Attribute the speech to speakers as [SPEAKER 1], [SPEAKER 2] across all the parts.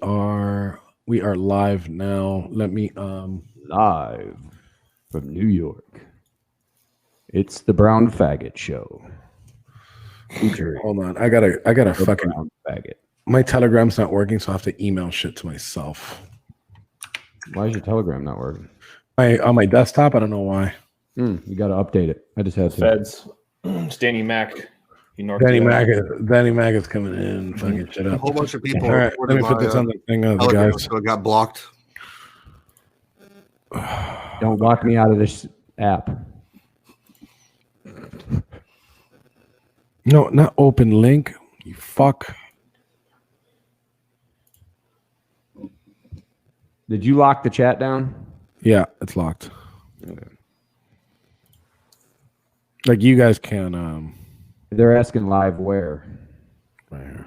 [SPEAKER 1] are live now. Let me
[SPEAKER 2] live from New York. It's the Brown Faggot Show.
[SPEAKER 1] Hold on. I gotta fucking
[SPEAKER 2] Brown Faggot.
[SPEAKER 1] My Telegram's not working, so I have to email shit to myself.
[SPEAKER 2] Why is your Telegram not working?
[SPEAKER 1] On my desktop, I don't know why.
[SPEAKER 2] You got to update it. I just had to.
[SPEAKER 3] Feds. It's Danny Mac.
[SPEAKER 1] Danny Mac is coming in, fucking shit up.
[SPEAKER 4] A whole bunch of people.
[SPEAKER 1] All right, let me put this on the thing. Guys,
[SPEAKER 4] so it got blocked.
[SPEAKER 2] Don't lock me out of this app.
[SPEAKER 1] No, not open link. You fuck.
[SPEAKER 2] Did you lock the chat down?
[SPEAKER 1] Yeah, it's locked. Okay. Like you guys can.
[SPEAKER 2] They're asking live where.
[SPEAKER 1] Right here.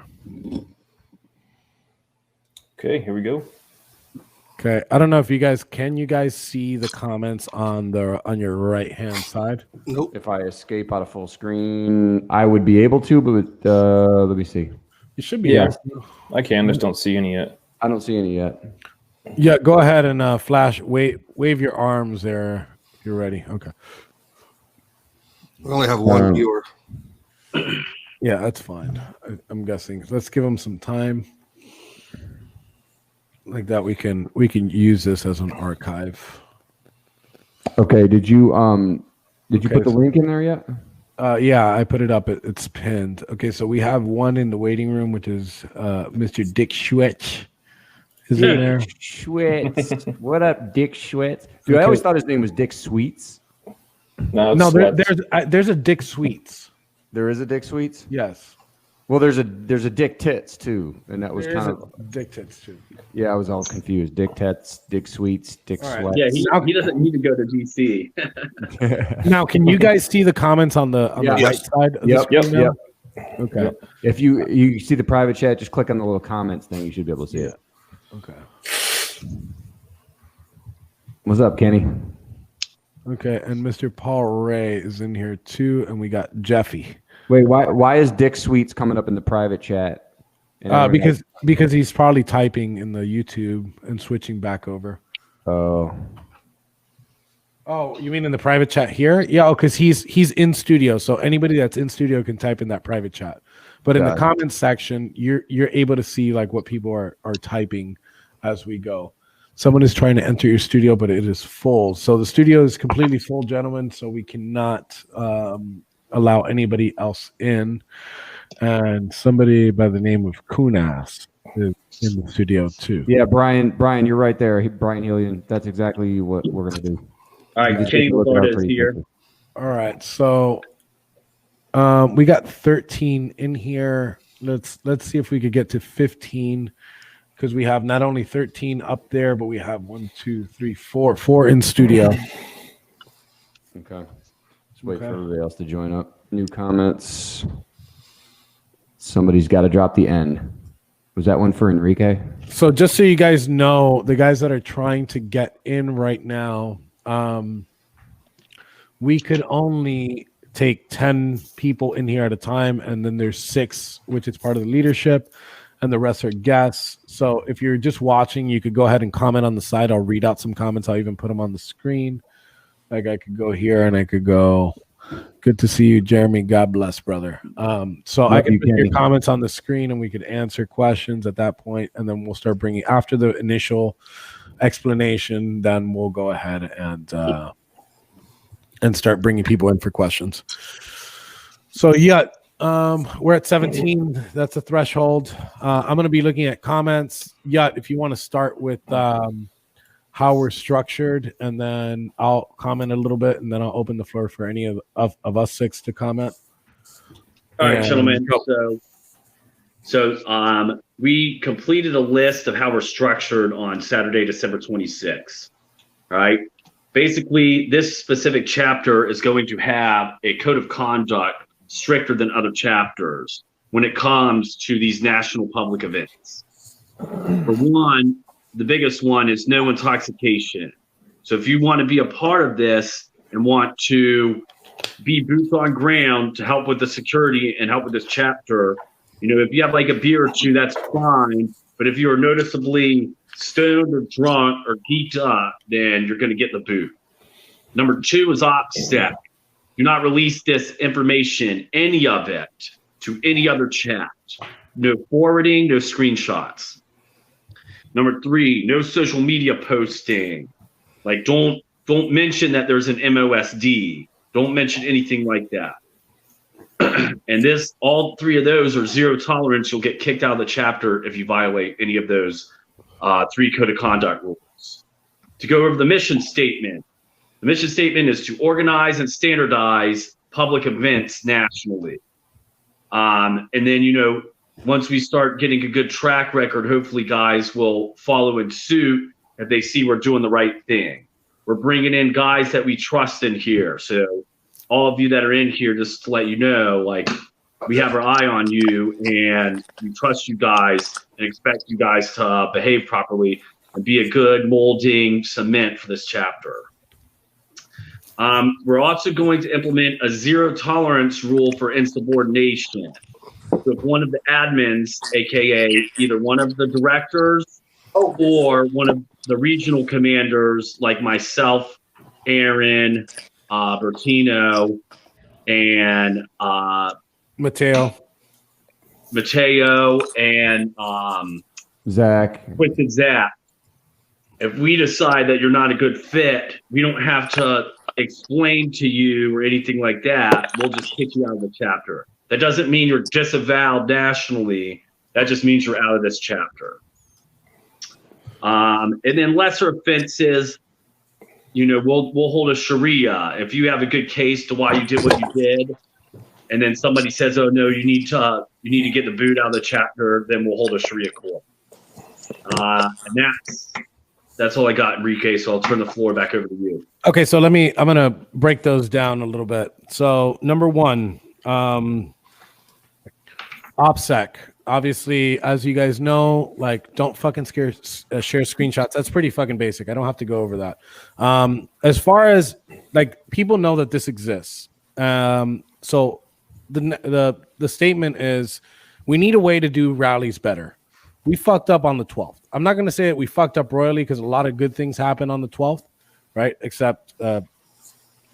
[SPEAKER 3] Okay, here we go.
[SPEAKER 1] Okay, I don't know if you guys see the comments on your right hand side?
[SPEAKER 4] Nope.
[SPEAKER 2] If I escape out of full screen, I would be able to, but let me see.
[SPEAKER 1] You should be.
[SPEAKER 3] Yeah, I can. Just don't see any yet.
[SPEAKER 2] I don't see any yet.
[SPEAKER 1] Yeah, go ahead and flash. Wave your arms there. If you're ready. Okay.
[SPEAKER 4] We only have one viewer.
[SPEAKER 1] Yeah, that's fine. I'm guessing. Let's give them some time. Like that, we can use this as an archive.
[SPEAKER 2] Okay. Did you put the link in there yet?
[SPEAKER 1] Yeah, I put it up. It's pinned. Okay, so we have one in the waiting room, which is Mr. Dick Schwetz. Is it there?
[SPEAKER 2] Schwetz. What up, Dick Schwetz? Dude, I always thought his name was Dick Sweets.
[SPEAKER 1] No, there's a Dick Sweets.
[SPEAKER 2] There is a Dick Sweets?
[SPEAKER 1] Yes.
[SPEAKER 2] Well, there's a Dick Tits too, and that was kind of
[SPEAKER 1] Dick Tits too.
[SPEAKER 2] Yeah, I was all confused. Dick Tits, Dick Sweets, Dick Sweats.
[SPEAKER 5] Yeah, he doesn't need to go to DC.
[SPEAKER 1] Now, can you guys see the comments on the right side of the screen?
[SPEAKER 2] Yep.
[SPEAKER 1] Okay.
[SPEAKER 2] Yep. If you see the private chat, just click on the little comments thing. You should be able to see it.
[SPEAKER 1] Okay.
[SPEAKER 2] What's up, Kenny?
[SPEAKER 1] Okay, and Mr. Paul Ray is in here too, and we got Jeffy.
[SPEAKER 2] Wait, why is Dick Sweets coming up in the private chat?
[SPEAKER 1] Because he's probably typing in the YouTube and switching back over.
[SPEAKER 2] Oh,
[SPEAKER 1] you mean in the private chat here? Yeah, because he's in studio, so anybody that's in studio can type in that private chat. But in the comments section, you're able to see like what people are typing as we go. Someone is trying to enter your studio, but it is full. So the studio is completely full, gentlemen. So we cannot allow anybody else in. And somebody by the name of Kunas is in the studio too.
[SPEAKER 2] Yeah, Brian, you're right there. Brian Helian. That's exactly what we're gonna do.
[SPEAKER 5] All right, Kenny Florida is here.
[SPEAKER 1] All right, so we got 13 in here. Let's see if we could get to 15 because we have not only 13 up there, but we have 4 in studio.
[SPEAKER 2] Okay. Let's wait for everybody else to join up. New comments. Somebody's got to drop the N. Was that one for Enrique?
[SPEAKER 1] So just so you guys know, the guys that are trying to get in right now, we could only take 10 people in here at a time, and then there's 6, which is part of the leadership, and the rest are guests. So if you're just watching, you could go ahead and comment on the side. I'll read out some comments. I'll even put them on the screen. Like I could go here and I could go, good to see you, Jeremy. God bless, brother. So I can put your comments on the screen and we could answer questions at that point, and then we'll start bringing, after the initial explanation, then we'll go ahead and start bringing people in for questions. So yeah, we're at 17. That's the threshold. I'm going to be looking at comments. Yeah, if you want to start with how we're structured, and then I'll comment a little bit, and then I'll open the floor for any of us 6 to comment.
[SPEAKER 5] All right, gentlemen. So we completed a list of how we're structured on Saturday, December 26th. All right. Basically, this specific chapter is going to have a code of conduct stricter than other chapters when it comes to these national public events. For one, the biggest one is no intoxication. So if you want to be a part of this and want to be boots on ground to help with the security and help with this chapter, you know, if you have like a beer or two, that's fine. But if you are noticeably stoned or drunk or geeked up, then you're going to get the boot. Number 2 is OPSEC. Do not release this information, any of it, to any other chat. No forwarding, no screenshots. Number 3, no social media posting. Like don't mention that there's an MOSD. Don't mention anything like that. And all 3 of those are zero tolerance. You'll get kicked out of the chapter if you violate any of those 3 code of conduct rules. To go over the mission statement. The mission statement is to organize and standardize public events nationally. And then, once we start getting a good track record, hopefully guys will follow in suit if they see we're doing the right thing. We're bringing in guys that we trust in here. So all of you that are in here, just to let you know, like, we have our eye on you and we trust you guys and expect you guys to behave properly and be a good molding cement for this chapter. We're also going to implement a zero tolerance rule for insubordination. So if one of the admins, aka either one of the directors or one of the regional commanders like myself, Aaron, Bertino, and
[SPEAKER 1] Mateo,
[SPEAKER 5] and
[SPEAKER 2] Zach.
[SPEAKER 5] Twisted Zach, if we decide that you're not a good fit, we don't have to explain to you or anything like that. We'll just kick you out of the chapter. That doesn't mean you're disavowed nationally. That just means you're out of this chapter. And then lesser offenses, we'll hold a Sharia. If you have a good case to why you did what you did, and then somebody says, "Oh no, you need to get the boot out of the chapter," then we'll hold a Sharia court. And that's all I got, Enrique. So I'll turn the floor back over to you.
[SPEAKER 1] Okay, so I'm going to break those down a little bit. So number 1, OPSEC. Obviously, as you guys know, like, don't fucking share screenshots. That's pretty fucking basic. I don't have to go over that. As far as, like, people know that this exists. So the statement is, we need a way to do rallies better. We fucked up on the 12th. I'm not going to say that we fucked up royally because a lot of good things happen on the 12th, right? Except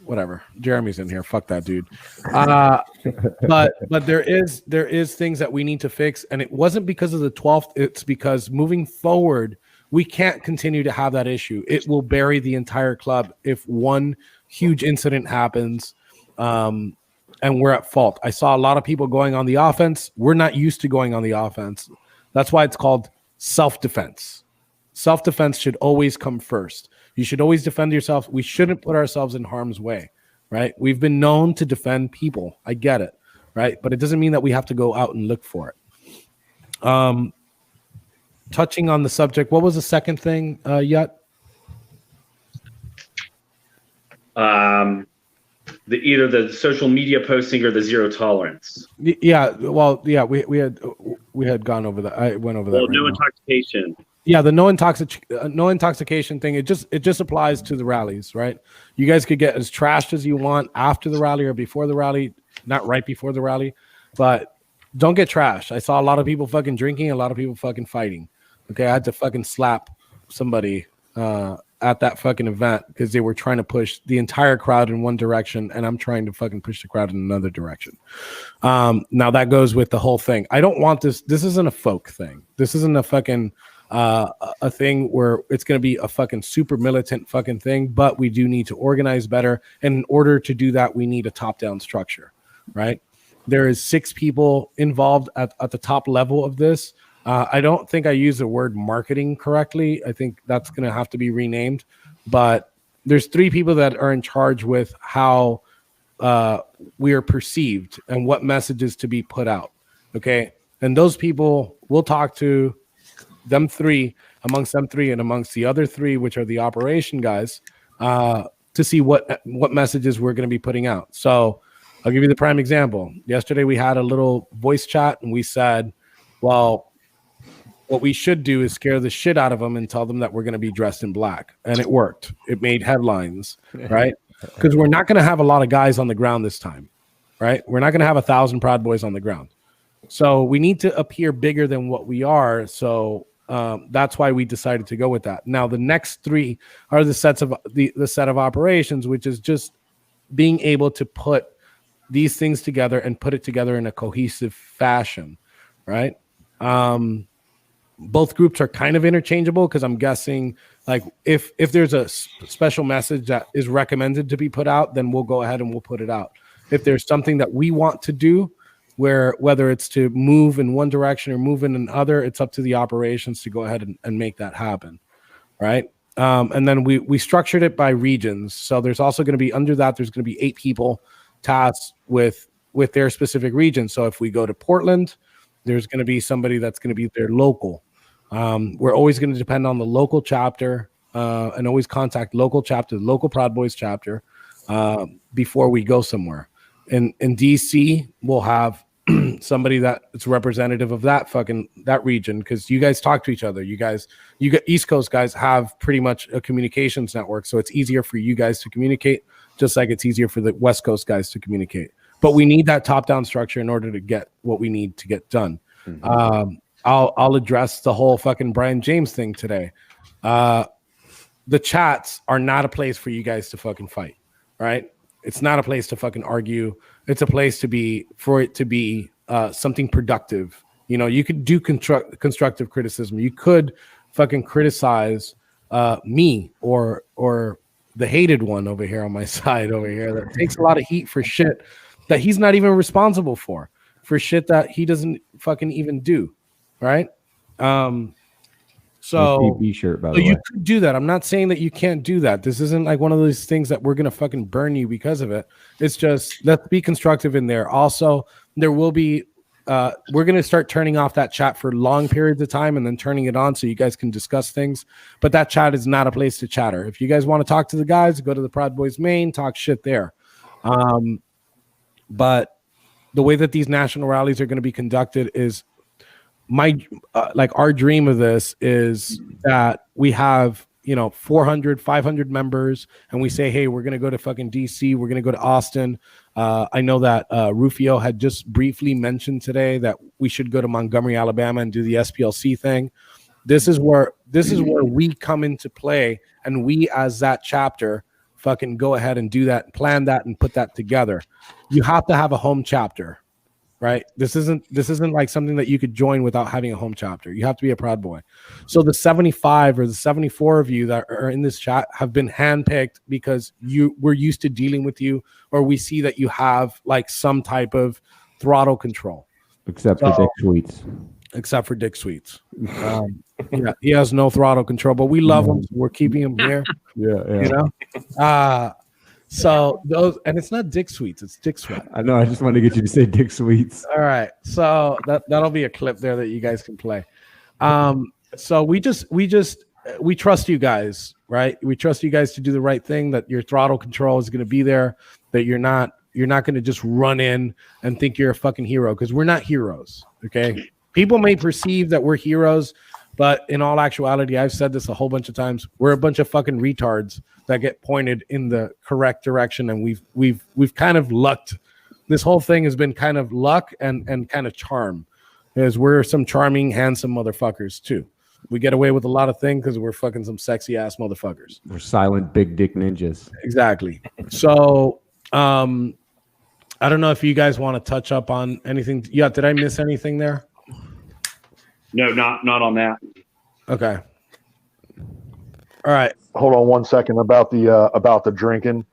[SPEAKER 1] whatever. Jeremy's in here. Fuck that dude. But there is things that we need to fix, and it wasn't because of the 12th. It's because moving forward, we can't continue to have that issue. It will bury the entire club if one huge incident happens, and we're at fault. I saw a lot of people going on the offense. We're not used to going on the offense. That's why it's called self-defense. Self-defense should always come first. You should always defend yourself. We shouldn't put ourselves in harm's way, right? We've been known to defend people. I get it, right? But it doesn't mean that we have to go out and look for it. Touching on the subject, what was the second thing yet?
[SPEAKER 5] Either the social media posting or the zero tolerance.
[SPEAKER 1] Yeah, well, yeah, we had gone over that. I went over that.
[SPEAKER 5] Well,
[SPEAKER 1] right
[SPEAKER 5] no
[SPEAKER 1] now.
[SPEAKER 5] intoxication.
[SPEAKER 1] Yeah, the no intoxication thing. It just applies to the rallies, right? You guys could get as trashed as you want after the rally or before the rally, not right before the rally, but don't get trashed. I saw a lot of people fucking drinking, a lot of people fucking fighting. Okay, I had to fucking slap somebody at that fucking event because they were trying to push the entire crowd in one direction, and I'm trying to fucking push the crowd in another direction. Now that goes with the whole thing. I don't want this. This isn't a folk thing. This isn't a fucking a thing where it's going to be a fucking super militant fucking thing, but we do need to organize better. And in order to do that, we need a top-down structure, right? There is 6 people involved at the top level of this. I don't think I use the word marketing correctly. I think that's going to have to be renamed. But there's 3 people that are in charge with how we are perceived and what messages to be put out. Okay. And those people, we'll talk to them 3, amongst them 3 and amongst the other 3, which are the operation guys, to see what messages we're going to be putting out. So I'll give you the prime example. Yesterday we had a little voice chat and we said, well, what we should do is scare the shit out of them and tell them that we're going to be dressed in black. And it worked. It made headlines, right? Because we're not going to have a lot of guys on the ground this time, right? We're not going to have 1,000 Proud Boys on the ground. So we need to appear bigger than what we are. So that's why we decided to go with that. Now the next three are the sets of the set of operations, which is just being able to put these things together and put it together in a cohesive fashion, right? Both groups are kind of interchangeable because I'm guessing like if there's a special message that is recommended to be put out, then we'll go ahead and we'll put it out. If there's something that we want to do, where whether it's to move in one direction or move in another, it's up to the operations to go ahead and make that happen, right? And then we structured it by regions. So there's also going to be under that, there's going to be 8 people tasked with their specific region. So if we go to Portland, there's going to be somebody that's going to be their local. We're always going to depend on the local chapter and always contact local chapter, local Proud Boys chapter before we go somewhere. In DC, we'll have somebody that's representative of that region, because you guys talk to each other. You East Coast guys have pretty much a communications network, so it's easier for you guys to communicate, just like it's easier for the West Coast guys to communicate. But we need that top-down structure in order to get what we need to get done. Mm-hmm. I'll address the whole fucking Brian James thing today. The chats are not a place for you guys to fucking fight, right? It's not a place to fucking argue. It's a place to be something productive. You know, you could do constructive criticism. You could fucking criticize me or the hated one over here on my side over here that takes a lot of heat for shit that he's not even responsible for shit that he doesn't fucking even do, right? So
[SPEAKER 2] shirt, by the way.
[SPEAKER 1] You could do that. I'm not saying that you can't do that. This isn't like one of those things that we're gonna fucking burn you because of it. It's just let's be constructive in there. Also, there will be we're gonna start turning off that chat for long periods of time and then turning it on so you guys can discuss things. But that chat is not a place to chatter. If you guys want to talk to the guys, go to the Proud Boys main, talk shit there. But the way that these national rallies are going to be conducted is our dream of this is that we have, 400, 500 members, and we say, hey, we're going to go to fucking DC. We're going to go to Austin. I know that Rufio had just briefly mentioned today that we should go to Montgomery, Alabama and do the SPLC thing. This is where we come into play, and we as that chapter fucking go ahead and do that, plan that, and put that together. You have to have a home chapter, right? This isn't like something that you could join without having a home chapter. You have to be a Proud Boy. So the 75 or the 74 of you that are in this chat have been handpicked because we're used to dealing with you, or we see that you have like some type of throttle control.
[SPEAKER 2] Except for Dick Sweets.
[SPEAKER 1] Except for Dick Sweets. Yeah, he has no throttle control, but we love him. So we're keeping him here.
[SPEAKER 2] Yeah.
[SPEAKER 1] So those, and it's not Dick Sweets, it's Dick Sweat.
[SPEAKER 2] I know. I just wanted to get you to say Dick Sweets.
[SPEAKER 1] All right. So that'll be a clip there that you guys can play. So we trust you guys, right? We trust you guys to do the right thing, that your throttle control is going to be there, that you're not going to just run in and think you're a fucking hero, because we're not heroes. Okay. People may perceive that we're heroes, but in all actuality, I've said this a whole bunch of times, we're a bunch of fucking retards that get pointed in the correct direction, and we've kind of lucked. This whole thing has been kind of luck and kind of charm, because we're some charming, handsome motherfuckers too. We get away with a lot of things because we're fucking some sexy ass motherfuckers.
[SPEAKER 2] We're silent big dick ninjas.
[SPEAKER 1] Exactly. So I don't know if you guys want to touch up on anything. Yeah, did I miss anything there?
[SPEAKER 5] No, not on that.
[SPEAKER 1] Okay. All right.
[SPEAKER 6] Hold on one second about the drinking.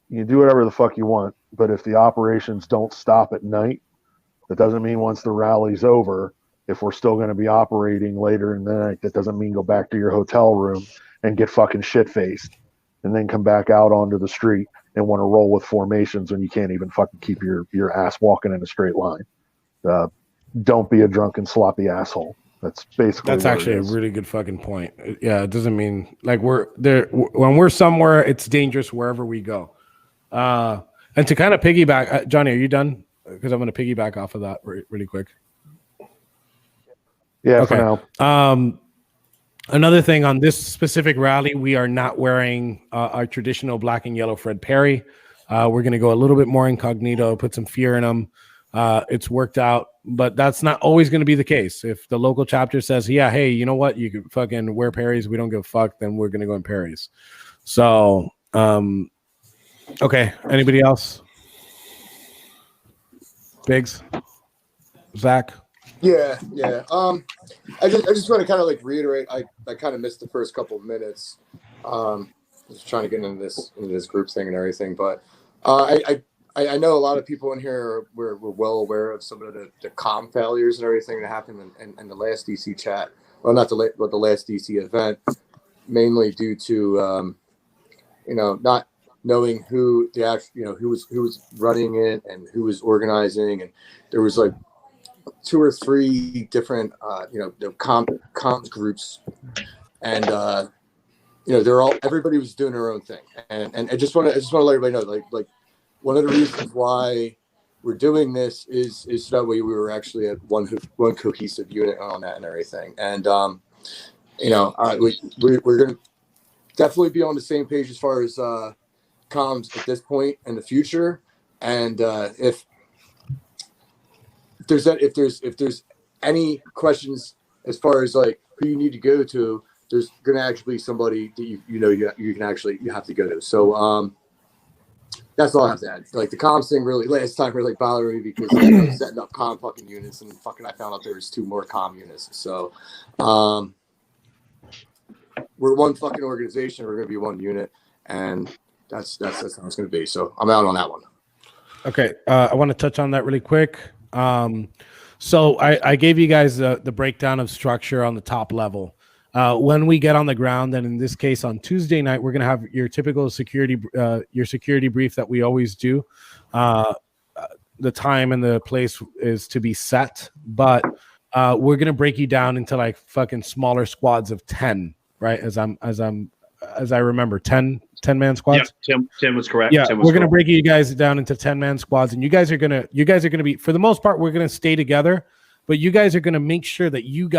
[SPEAKER 6] You do whatever the fuck you want, but if the operations don't stop at night, that doesn't mean once the rally's over, if we're still going to be operating later in the night, that doesn't mean go back to your hotel room and get fucking shit-faced and then come back out onto the street and want to roll with formations when you can't even fucking keep your ass walking in a straight line. Don't be a drunken, sloppy asshole. That's basically.
[SPEAKER 1] That's actually a really good fucking point. Yeah, it doesn't mean like we're there when we're somewhere. It's dangerous wherever we go. And to kind of piggyback, Johnny, are you done? Because I'm going to piggyback off of that really quick.
[SPEAKER 6] Yeah,
[SPEAKER 1] okay.
[SPEAKER 6] For now.
[SPEAKER 1] Another thing on this specific rally, we are not wearing our traditional black and yellow Fred Perry. We're going to go a little bit more incognito, put some fear in them. it's worked out, but that's not always going to be the case. If the local chapter says, yeah, hey, you know what, you can fucking wear Perry's, we don't give a fuck, then we're going to go in Perry's. So, okay. Anybody else? Biggs? Zach?
[SPEAKER 7] Yeah. I just want to kind of like reiterate. I kind of missed the first couple of minutes. Just trying to get into this group thing and everything, but I know a lot of people in here were well aware of some of the comm failures and everything that happened in the last DC chat. Well, not the last DC event, mainly due to not knowing who the actual who was running it and who was organizing, and there was like 2 or 3 different comms groups, and everybody was doing their own thing, and I just want to let everybody know like one of the reasons why we're doing this is so that way we were actually at one cohesive unit on that and everything, and we're going to definitely be on the same page as far as comms at this point in the future, and if there's any questions as far as like who you need to go to, there's going to actually be somebody that you have to go to. So that's all I have to add. Like the comms thing really last time really bothered me because I was setting up comm fucking units and fucking I found out there was 2 more comm units. So we're one fucking organization. We're going to be one unit, and that's how it's going to be. So I'm out on that one.
[SPEAKER 1] Okay, I want to touch on that really quick. So I gave you guys the breakdown of structure on the top level. When we get on the ground, and in this case on Tuesday night, we're going to have your typical security brief that we always do. The time and the place is to be set, but we're going to break you down into like fucking smaller squads of 10, right? As I remember, 10 man squads.
[SPEAKER 5] Yeah, Tim was correct.
[SPEAKER 1] Yeah,
[SPEAKER 5] Tim was
[SPEAKER 1] we're gonna
[SPEAKER 5] correct.
[SPEAKER 1] break you guys down into 10 man squads, and you guys are gonna be, for the most part, we're gonna stay together, but you guys are gonna make sure that you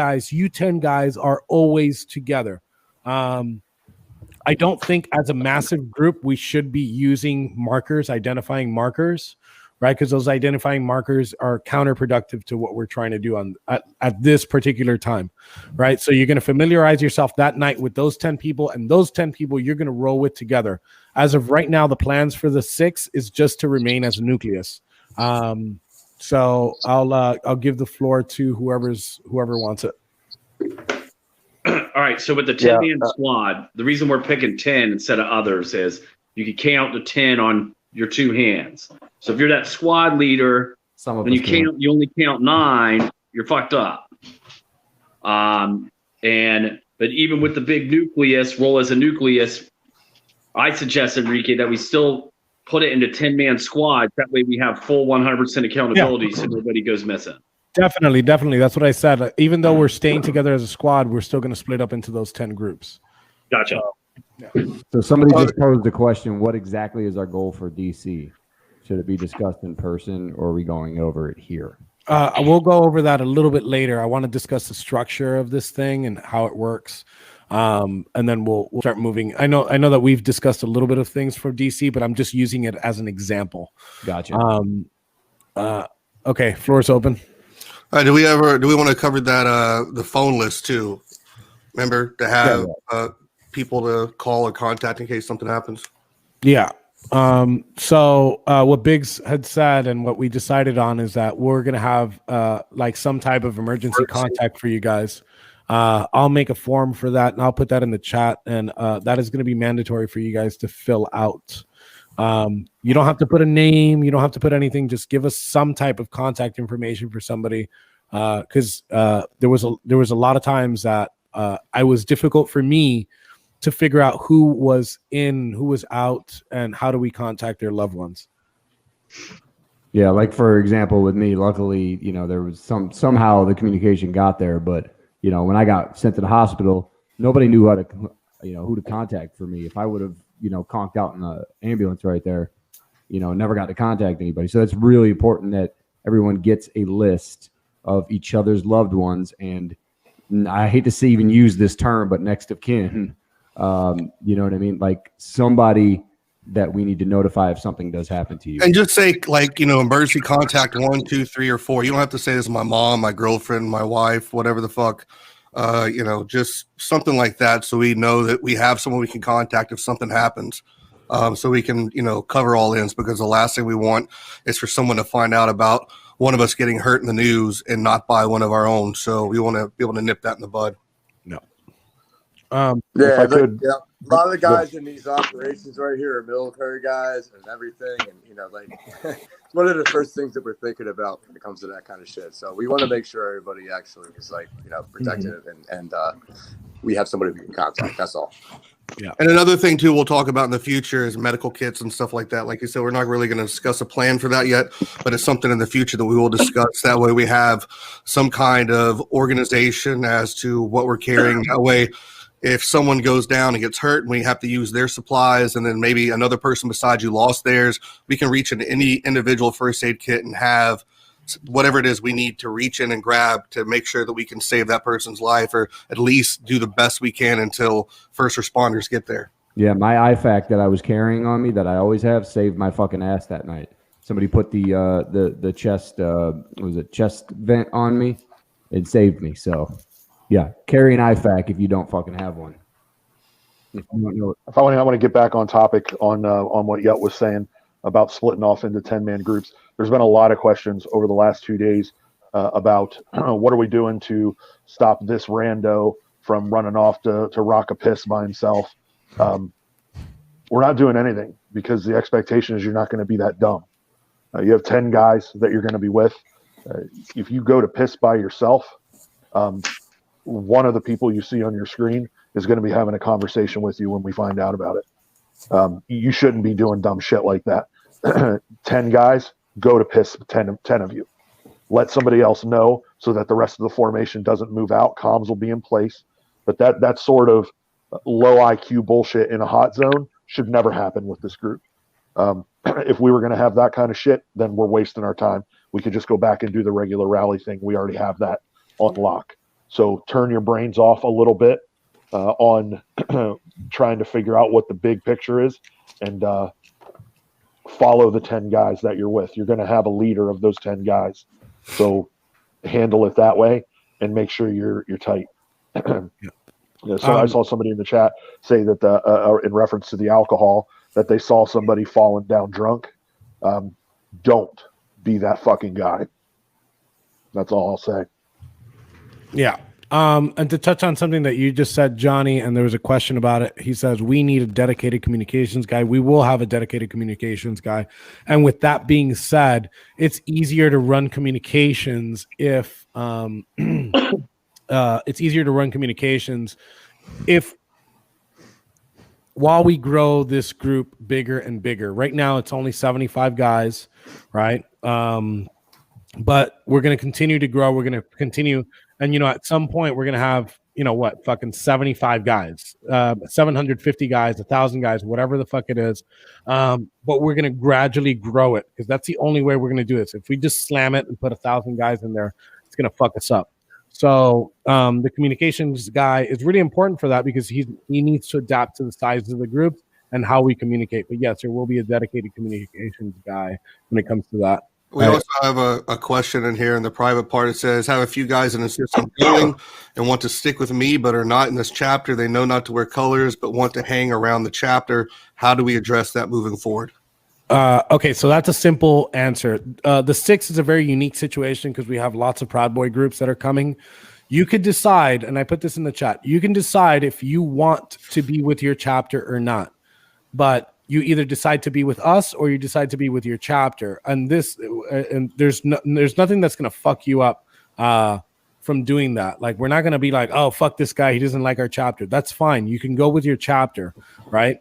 [SPEAKER 1] 10 guys are always together. I don't think as a massive group we should be using markers, identifying markers, right? Because those identifying markers are counterproductive to what we're trying to do at this particular time, right? So you're going to familiarize yourself that night with those 10 people, and those 10 people you're going to roll with together. As of right now, the plans for the 6 is just to remain as a nucleus. So I'll give the floor to whoever wants it.
[SPEAKER 5] All right. So with the 10-man squad, the reason we're picking 10 instead of others is you can count to 10 on your 2 hands. So if you're that squad leader, when you only count 9, you're fucked up. But even with the big nucleus, roll as a nucleus, I suggest, Enrique, that we still put it into 10-man squads. That way we have full 100% accountability, so nobody goes missing.
[SPEAKER 1] Definitely. That's what I said. Even though we're staying together as a squad, we're still going to split up into those 10 groups.
[SPEAKER 5] Gotcha.
[SPEAKER 2] So somebody just posed the question, what exactly is our goal for DC? Should it be discussed in person, or are we going over it here?
[SPEAKER 1] We'll go over that a little bit later. I want to discuss the structure of this thing and how it works. And then we'll start moving. I know that we've discussed a little bit of things for DC, but I'm just using it as an example.
[SPEAKER 2] Gotcha.
[SPEAKER 1] Okay, floor's open.
[SPEAKER 4] Do we want to cover that the phone list too? Remember to have people to call or contact in case something happens?
[SPEAKER 1] Yeah. So what Biggs had said and what we decided on is that we're going to have like some type of emergency contact for you guys. I'll make a form for that and I'll put that in the chat, and that is going to be mandatory for you guys to fill out. You don't have to put a name, you don't have to put anything, just give us some type of contact information for somebody, because there was a lot of times that it was difficult for me to figure out who was in, who was out, and how do we contact their loved ones.
[SPEAKER 2] Yeah, like for example, with me, luckily, there was somehow the communication got there, but when I got sent to the hospital, nobody knew how to, who to contact for me. If I would have, conked out in the ambulance right there, never got to contact anybody. So that's really important that everyone gets a list of each other's loved ones. And I hate to even use this term, but next of kin. You know what I mean? Like somebody that we need to notify if something does happen to you.
[SPEAKER 4] And just say, like, emergency contact 1, 2, 3, or 4. You don't have to say this is my mom, my girlfriend, my wife, whatever the fuck. Just something like that, so we know that we have someone we can contact if something happens. So we can, cover all ends, because the last thing we want is for someone to find out about one of us getting hurt in the news and not by one of our own. So we want to be able to nip that in the bud.
[SPEAKER 1] No.
[SPEAKER 6] If I could,
[SPEAKER 7] a lot of the guys in these operations right here are military guys and everything, and it's one of the first things that we're thinking about when it comes to that kind of shit. So we want to make sure everybody actually is protected, and we have somebody we can contact. That's all.
[SPEAKER 1] Yeah.
[SPEAKER 4] And another thing too, we'll talk about in the future is medical kits and stuff like that. Like you said, we're not really going to discuss a plan for that yet, but it's something in the future that we will discuss. That way we have some kind of organization as to what we're carrying. That way, if someone goes down and gets hurt and we have to use their supplies, and then maybe another person beside you lost theirs, we can reach into any individual first aid kit and have whatever it is we need to reach in and grab to make sure that we can save that person's life, or at least do the best we can until first responders get there.
[SPEAKER 2] Yeah, my IFAC that I was carrying on me that I always have saved my fucking ass that night. Somebody put the chest chest vent on me. It saved me. So yeah, carry an IFAC if you don't fucking have one.
[SPEAKER 6] If I want to get back on topic on what Yet was saying about splitting off into 10-man groups. There's been a lot of questions over the last 2 days about what are we doing to stop this rando from running off to rock a piss by himself. We're not doing anything, because the expectation is you're not going to be that dumb. You have 10 guys that you're going to be with. If you go to piss by yourself, one of the people you see on your screen is going to be having a conversation with you when we find out about it. You shouldn't be doing dumb shit like that. 10 guys, go to piss 10 of you. Let somebody else know so that the rest of the formation doesn't move out. Comms will be in place. But that sort of low IQ bullshit in a hot zone should never happen with this group. If we were going to have that kind of shit, then we're wasting our time. We could just go back and do the regular rally thing. We already have that on lock. So turn your brains off a little bit on trying to figure out what the big picture is, and follow the 10 guys that you're with. You're going to have a leader of those 10 guys. So handle it that way and make sure you're tight. So I saw somebody in the chat say that in reference to the alcohol, that they saw somebody falling down drunk. Don't be that fucking guy. That's all I'll say.
[SPEAKER 1] Yeah. And to touch on something that you just said, Johnny, and there was a question about it. He says, we need a dedicated communications guy. We will have a dedicated communications guy. And with that being said, it's easier to run communications if while we grow this group bigger and bigger. Right now, it's only 75 guys, right? But we're going to continue to grow. We're going to continue. And, at some point we're going to have, fucking 75 guys, 750 guys, 1,000 guys, whatever the fuck it is. But we're going to gradually grow it, because that's the only way we're going to do this. If we just slam it and put 1,000 guys in there, it's going to fuck us up. So the communications guy is really important for that, because he needs to adapt to the size of the group and how we communicate. But yes, there will be a dedicated communications guy when it comes to that.
[SPEAKER 4] We also have a question in here in the private part. It says, have a few guys in the system going and want to stick with me, but are not in this chapter. They know not to wear colors, but want to hang around the chapter. How do we address that moving forward?
[SPEAKER 1] Okay, so that's a simple answer. The 6 is a very unique situation, because we have lots of Proud Boy groups that are coming. You could decide, and I put this in the chat, you can decide if you want to be with your chapter or not. But you either decide to be with us or you decide to be with your chapter. And there's nothing that's going to fuck you up from doing that. Like, we're not going to be like, oh, fuck this guy, he doesn't like our chapter. That's fine. You can go with your chapter, right?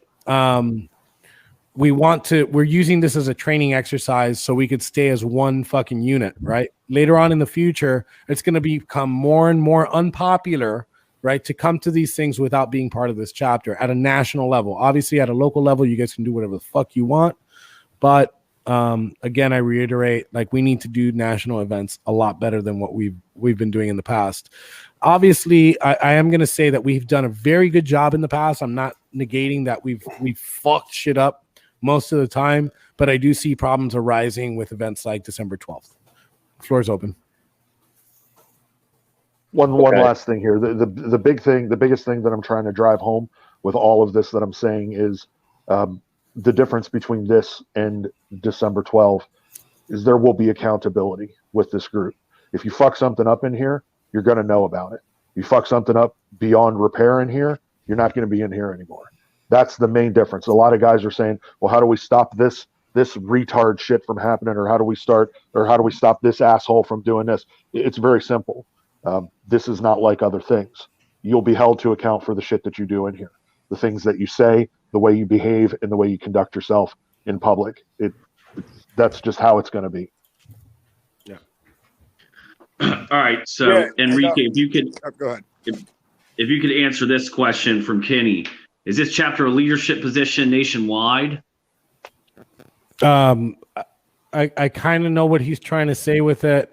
[SPEAKER 1] We're using this as a training exercise so we could stay as one fucking unit, right? Later on in the future, it's going to become more and more unpopular, right, to come to these things without being part of this chapter at a national level. Obviously, at a local level, you guys can do whatever the fuck you want. But again, I reiterate, like, we need to do national events a lot better than what we've been doing in the past. Obviously, I am going to say that we've done a very good job in the past. I'm not negating that we've fucked shit up most of the time, but I do see problems arising with events like December 12th. Floor is open.
[SPEAKER 6] One last thing here. The biggest thing that I'm trying to drive home with all of this that I'm saying is the difference between this and December 12th is there will be accountability with this group. If you fuck something up in here, you're going to know about it. You fuck something up beyond repair in here, you're not going to be in here anymore. That's the main difference. A lot of guys are saying, well, how do we stop this retard shit from happening? Or how do we stop this asshole from doing this? It's very simple. This is not like other things. You'll be held to account for the shit that you do in here. The things that you say, the way you behave, and the way you conduct yourself in public. That's just how it's going to be.
[SPEAKER 5] Yeah. All right. So, Enrique, if you could
[SPEAKER 7] go ahead.
[SPEAKER 5] If you could answer this question from Kenny, is this chapter a leadership position nationwide?
[SPEAKER 1] I kind of know what he's trying to say with it.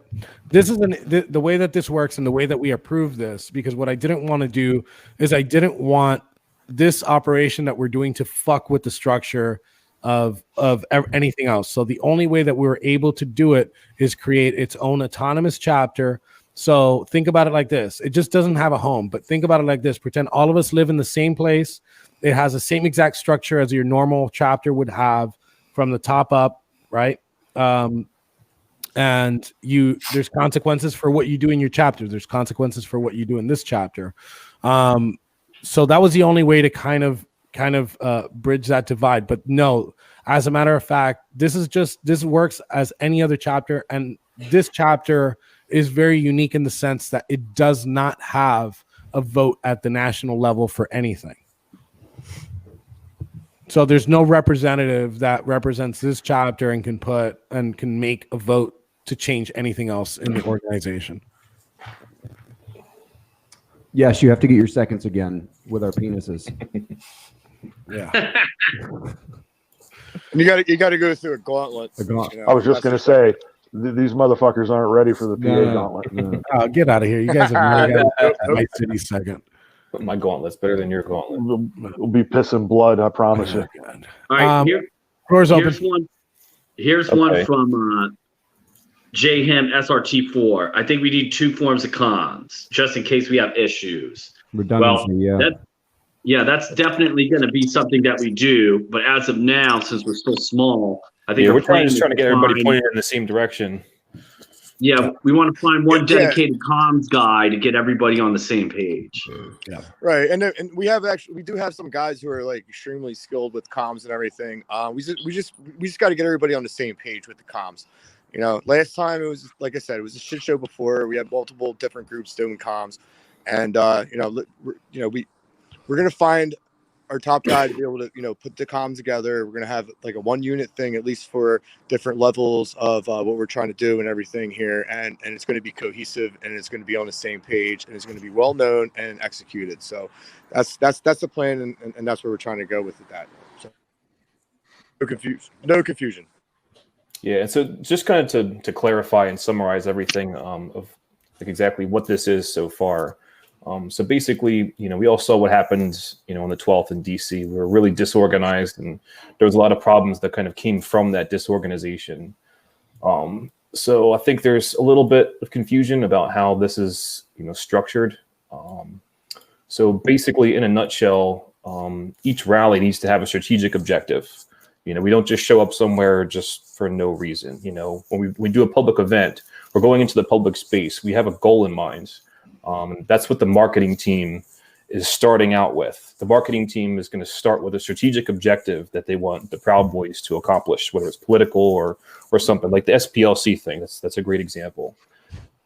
[SPEAKER 1] This is the way that this works and the way that we approve this, because what I didn't want to do is I didn't want this operation that we're doing to fuck with the structure of anything else. So the only way that we were able to do it is create its own autonomous chapter. So think about it like this. It just doesn't have a home, but think about it like this. Pretend all of us live in the same place. It has the same exact structure as your normal chapter would have from the top up, right? And there's consequences for what you do in your chapter. There's consequences for what you do in this chapter. So that was the only way to kind of bridge that divide. But no, as a matter of fact, this works as any other chapter. And this chapter is very unique in the sense that it does not have a vote at the national level for anything. So there's no representative that represents this chapter and can make a vote to change anything else in the organization.
[SPEAKER 2] Yes, you have to get your seconds again with our penises.
[SPEAKER 7] Yeah. You got to go through a gauntlet.
[SPEAKER 6] I was just going to say, these motherfuckers aren't ready for the PA gauntlet.
[SPEAKER 2] No.
[SPEAKER 1] Oh, get out of here. You guys have my city second.
[SPEAKER 3] My gauntlet's better than your gauntlet.
[SPEAKER 6] We'll be pissing blood, I promise you.
[SPEAKER 5] All right,
[SPEAKER 1] floor's open.
[SPEAKER 5] Here's one from JHIM SRT4. I think we need 2 forms of comms just in case we have issues.
[SPEAKER 2] Redundancy,
[SPEAKER 5] that's definitely going to be something that we do. But as of now, since we're still small, I think
[SPEAKER 3] we're trying to get everybody pointed in the same direction.
[SPEAKER 5] Yeah, we want to find one dedicated comms guy to get everybody on the same page.
[SPEAKER 7] Yeah, right. And we do have some guys who are like extremely skilled with comms and everything. We just got to get everybody on the same page with the comms. You know, last time it was, like I said, it was a shit show before. We had multiple different groups doing comms, and we're gonna find our top guy to be able to put the comms together. We're gonna have like a 1 unit thing, at least for different levels of what we're trying to do and everything here, and it's going to be cohesive, and it's going to be on the same page, and it's going to be well known and executed. So that's the plan, and that's where we're trying to go with that. So no confusion.
[SPEAKER 3] Yeah, and so just kind of to clarify and summarize everything of like exactly what this is so far. So basically, we all saw what happened, on the 12th in DC. We were really disorganized, and there was a lot of problems that kind of came from that disorganization. So I think there's a little bit of confusion about how this is, structured. So basically, in a nutshell, each rally needs to have a strategic objective. We don't just show up somewhere just for no reason. When we do a public event, we're going into the public space. We have a goal in mind. That's what the marketing team is starting out with. The marketing team is going to start with a strategic objective that they want the Proud Boys to accomplish, whether it's political or something like the SPLC thing. That's a great example.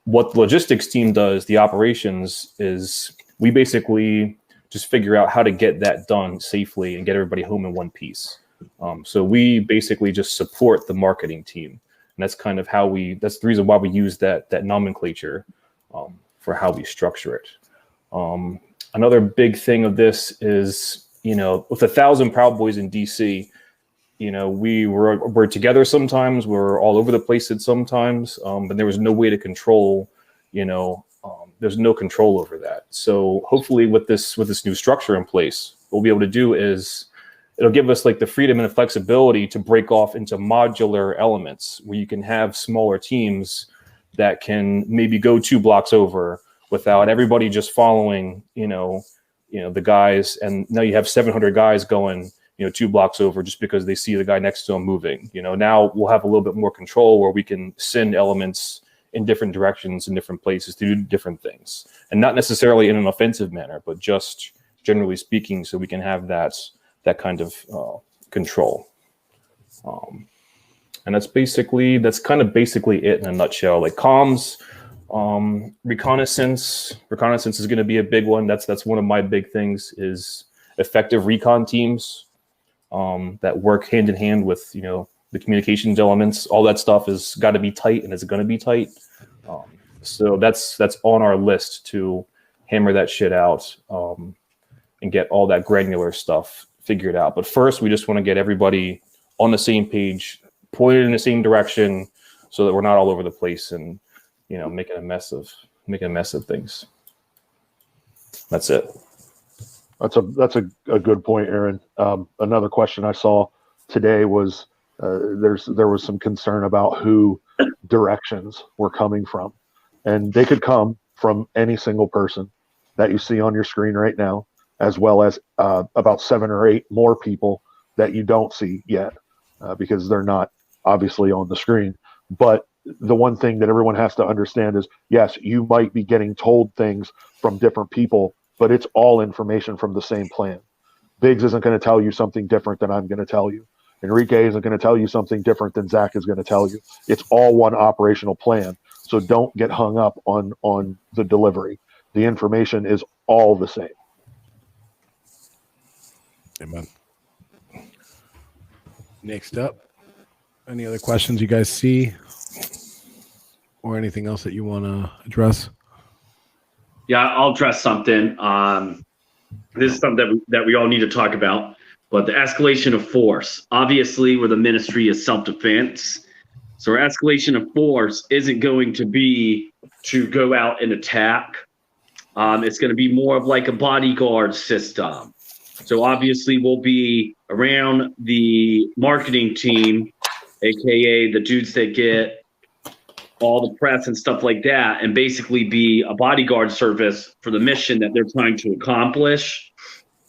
[SPEAKER 3] What the logistics team does, the operations, is we basically just figure out how to get that done safely and get everybody home in one piece. So we basically just support the marketing team. And that's kind of that's the reason why we use that nomenclature for how we structure it. Another big thing of this is, with 1,000 Proud Boys in DC, we're together sometimes, we're all over the place at sometimes, but there was no way to control, there's no control over that. So hopefully with this new structure in place, what we'll be able to do is, it'll give us like the freedom and the flexibility to break off into modular elements where you can have smaller teams that can maybe go 2 blocks over without everybody just following, the guys. And now you have 700 guys going, 2 blocks over just because they see the guy next to them moving. Now we'll have a little bit more control where we can send elements in different directions in different places to do different things, and not necessarily in an offensive manner, but just generally speaking, so we can have that kind of control. And that's kind of basically it in a nutshell. Like comms, reconnaissance is going to be a big one. That's one of my big things, is effective recon teams that work hand in hand with the communications elements. All that stuff has got to be tight, and it's going to be tight. So that's on our list to hammer that shit out and get all that granular stuff figured out. But first, we just want to get everybody on the same page, pointed in the same direction, so that we're not all over the place and making a mess of things. That's it.
[SPEAKER 6] That's a good point, Aaron. Another question I saw today was there was some concern about who directions were coming from, and they could come from any single person that you see on your screen right now, as well as about 7 or 8 more people that you don't see yet because they're not obviously on the screen. But the one thing that everyone has to understand is, yes, you might be getting told things from different people, but it's all information from the same plan. Biggs isn't going to tell you something different than I'm going to tell you. Enrique isn't going to tell you something different than Zach is going to tell you. It's all one operational plan. So don't get hung up on the delivery. The information is all the same.
[SPEAKER 1] Amen. Next up, any other questions you guys see, or anything else that you want to address?
[SPEAKER 5] Yeah, I'll address something. This is something that we all need to talk about, but the escalation of force. Obviously, we're the Ministry of Self-Defense. So our escalation of force isn't going to be to go out and attack. It's going to be more of like a bodyguard system. So obviously we'll be around the marketing team, AKA the dudes that get all the press and stuff like that, and basically be a bodyguard service for the mission that they're trying to accomplish.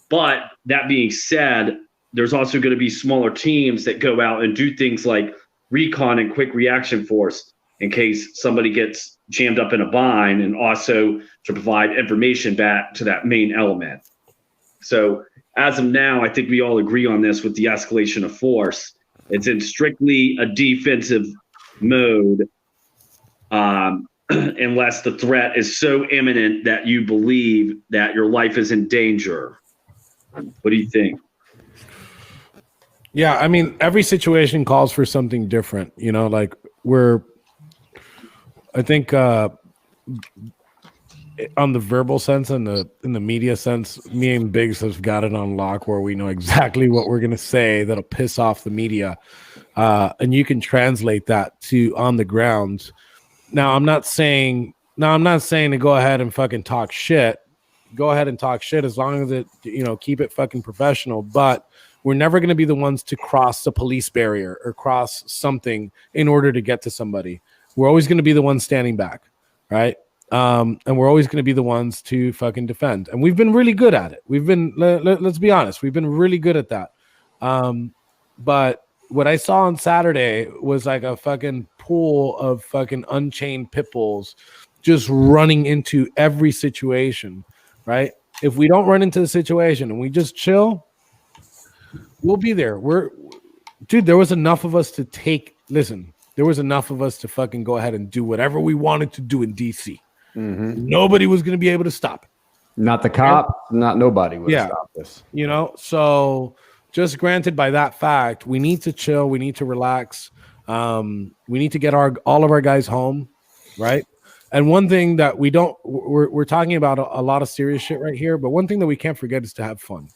[SPEAKER 5] But that being said, there's also going to be smaller teams that go out and do things like recon and quick reaction force in case somebody gets jammed up in a bind, and also to provide information back to that main element. So as of now, I think we all agree on this with the escalation of force. It's in strictly a defensive mode, unless the threat is so imminent that you believe that your life is in danger. What do you think?
[SPEAKER 1] Yeah, I mean, every situation calls for something different. I think on the verbal sense and in the media sense, me and Biggs have got it on lock where we know exactly what we're going to say that'll piss off the media. And you can translate that to on the ground. Now, I'm not saying to go ahead and fucking talk shit. Go ahead and talk shit as long as it, keep it fucking professional. But we're never going to be the ones to cross the police barrier or cross something in order to get to somebody. We're always going to be the ones standing back, right? And we're always going to be the ones to fucking defend. And we've been really good at it. Let's be honest, we've been really good at that. But what I saw on Saturday was like a fucking pool of fucking unchained pit bulls just running into every situation, right? If we don't run into the situation and we just chill, we'll be there. There was enough of us to there was enough of us to fucking go ahead and do whatever we wanted to do in DC. Mm-hmm. Nobody was going to be able to stop it.
[SPEAKER 2] Not the cop, not nobody would stop this.
[SPEAKER 1] So just granted by that fact, we need to chill. We need to relax. We need to get all of our guys home, right? And one thing that we're talking about a lot of serious shit right here, but one thing that we can't forget is to have fun,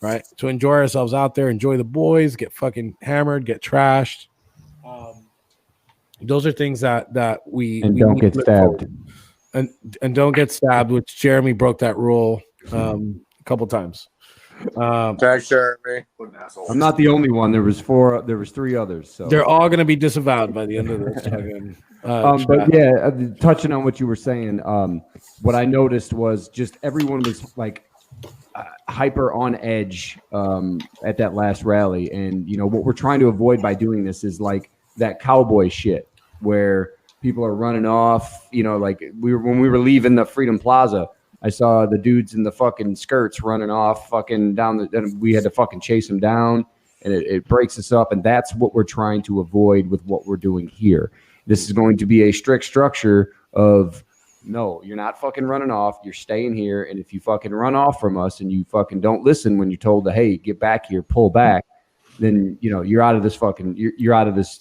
[SPEAKER 1] right? To enjoy ourselves out there, enjoy the boys, get fucking hammered, get trashed. Those are things that we
[SPEAKER 2] don't get stabbed.
[SPEAKER 1] And don't get stabbed, which Jeremy broke that rule a couple times.
[SPEAKER 7] Thanks, Jeremy.
[SPEAKER 2] I'm not the only one. There was three others. So
[SPEAKER 1] They're all going to be disavowed by the end of this fucking.
[SPEAKER 2] but yeah, touching on what you were saying, what I noticed was just everyone was like hyper on edge at that last rally, and what we're trying to avoid by doing this is like that cowboy shit where people are running off. Like when we were leaving the Freedom Plaza, I saw the dudes in the fucking skirts running off fucking down and we had to fucking chase them down, and it breaks us up, and that's what we're trying to avoid with what we're doing here. This is going to be a strict structure of, no, you're not fucking running off. You're staying here. And if you fucking run off from us and you fucking don't listen when you're told to, hey, get back here, pull back, then, you're out of this fucking, you're out of this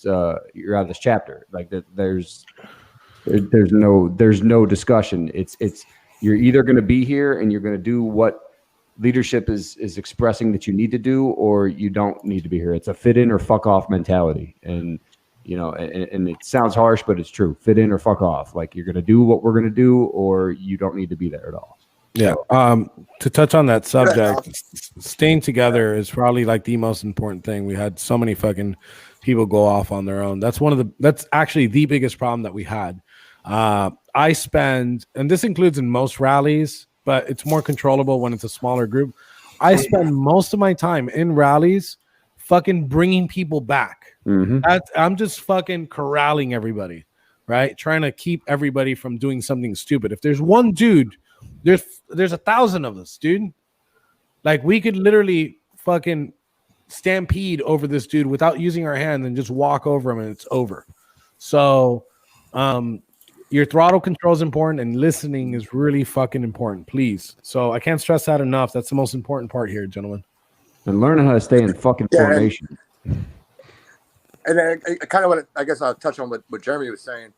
[SPEAKER 2] chapter. Like there's no discussion. It's you're either going to be here and you're going to do what leadership is expressing that you need to do, or you don't need to be here. It's a fit in or fuck off mentality. And, and it sounds harsh, but it's true. Fit in or fuck off. Like, you're going to do what we're going to do, or you don't need to be there at all.
[SPEAKER 1] Yeah. To touch on that subject, staying together is probably like the most important thing. We had so many fucking people go off on their own. That's actually the biggest problem that we had. I spend, and this includes in most rallies, but it's more controllable when it's a smaller group. I spend most of my time in rallies fucking bringing people back.
[SPEAKER 2] Mm-hmm.
[SPEAKER 1] I'm just fucking corralling everybody, right? Trying to keep everybody from doing something stupid. If there's one dude, there's 1,000 of us, dude. Like, we could literally fucking stampede over this dude without using our hand and just walk over him and it's over. So, your throttle control is important, and listening is really fucking important, please. So I can't stress that enough. That's the most important part here, gentlemen.
[SPEAKER 2] And learning how to stay in fucking formation.
[SPEAKER 7] And I kind of want to, I guess I'll touch on what Jeremy was saying.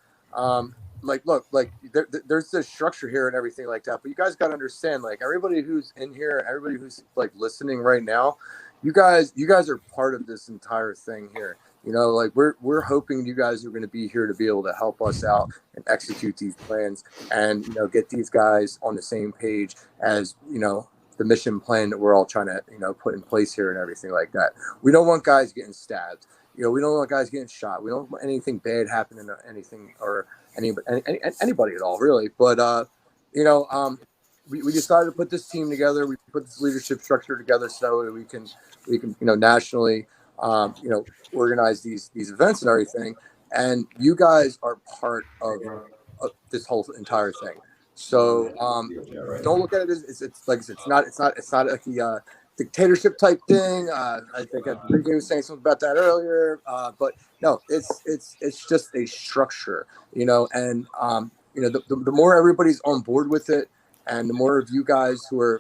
[SPEAKER 7] There's this structure here and everything like that, but you guys got to understand, like, everybody who's in here, everybody who's like listening right now, you guys are part of this entire thing here. Like, we're hoping you guys are going to be here to be able to help us out and execute these plans and, get these guys on the same page as, the mission plan that we're all trying to, put in place here and everything like that. We don't want guys getting stabbed. We don't want guys getting shot. We don't want anything bad happening to anything or anybody at all, really. But, we decided to put this team together. We put this leadership structure together so that we can nationally, organize these events and everything. And you guys are part of this whole entire thing. So don't look at it as it's like it's not like the dictatorship type thing. I think Enrique was saying something about that earlier. But no, it's just a structure, and the more everybody's on board with it, and the more of you guys who are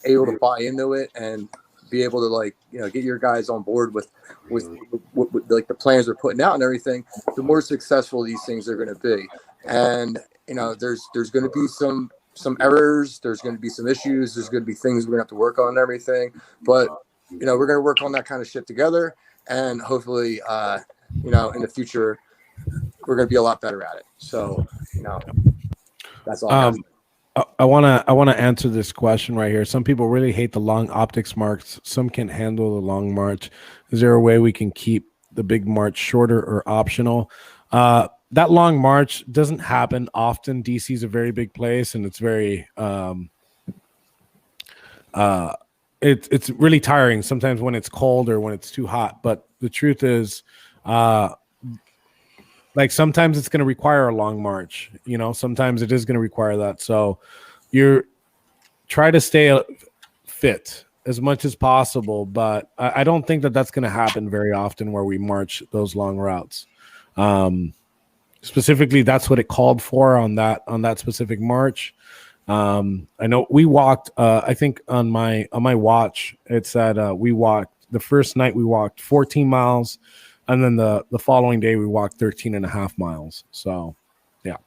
[SPEAKER 7] able to buy into it and be able to get your guys on board with like the plans we're putting out and everything, the more successful these things are going to be. And there's going to be some errors, there's going to be some issues, there's going to be things we're going to have to work on and everything, but we're going to work on that kind of shit together, and hopefully in the future we're going to be a lot better at it. So that's all.
[SPEAKER 1] I want to answer this question right here. Some people really hate the long optics march. Some can handle the long march. Is there a way we can keep the big march shorter or optional? That long march doesn't happen often. DC is a very big place, and it's very it's really tiring sometimes when it's cold or when it's too hot. But the truth is, like, sometimes it's going to require a long march. Sometimes it is going to require that. So you try to stay fit as much as possible, but I don't think that that's going to happen very often where we march those long routes. Specifically, that's what it called for on that specific march. I know we walked. I think on my watch it said we walked the first night. We walked 14 miles, and then the following day we walked 13.5 miles. So, yeah.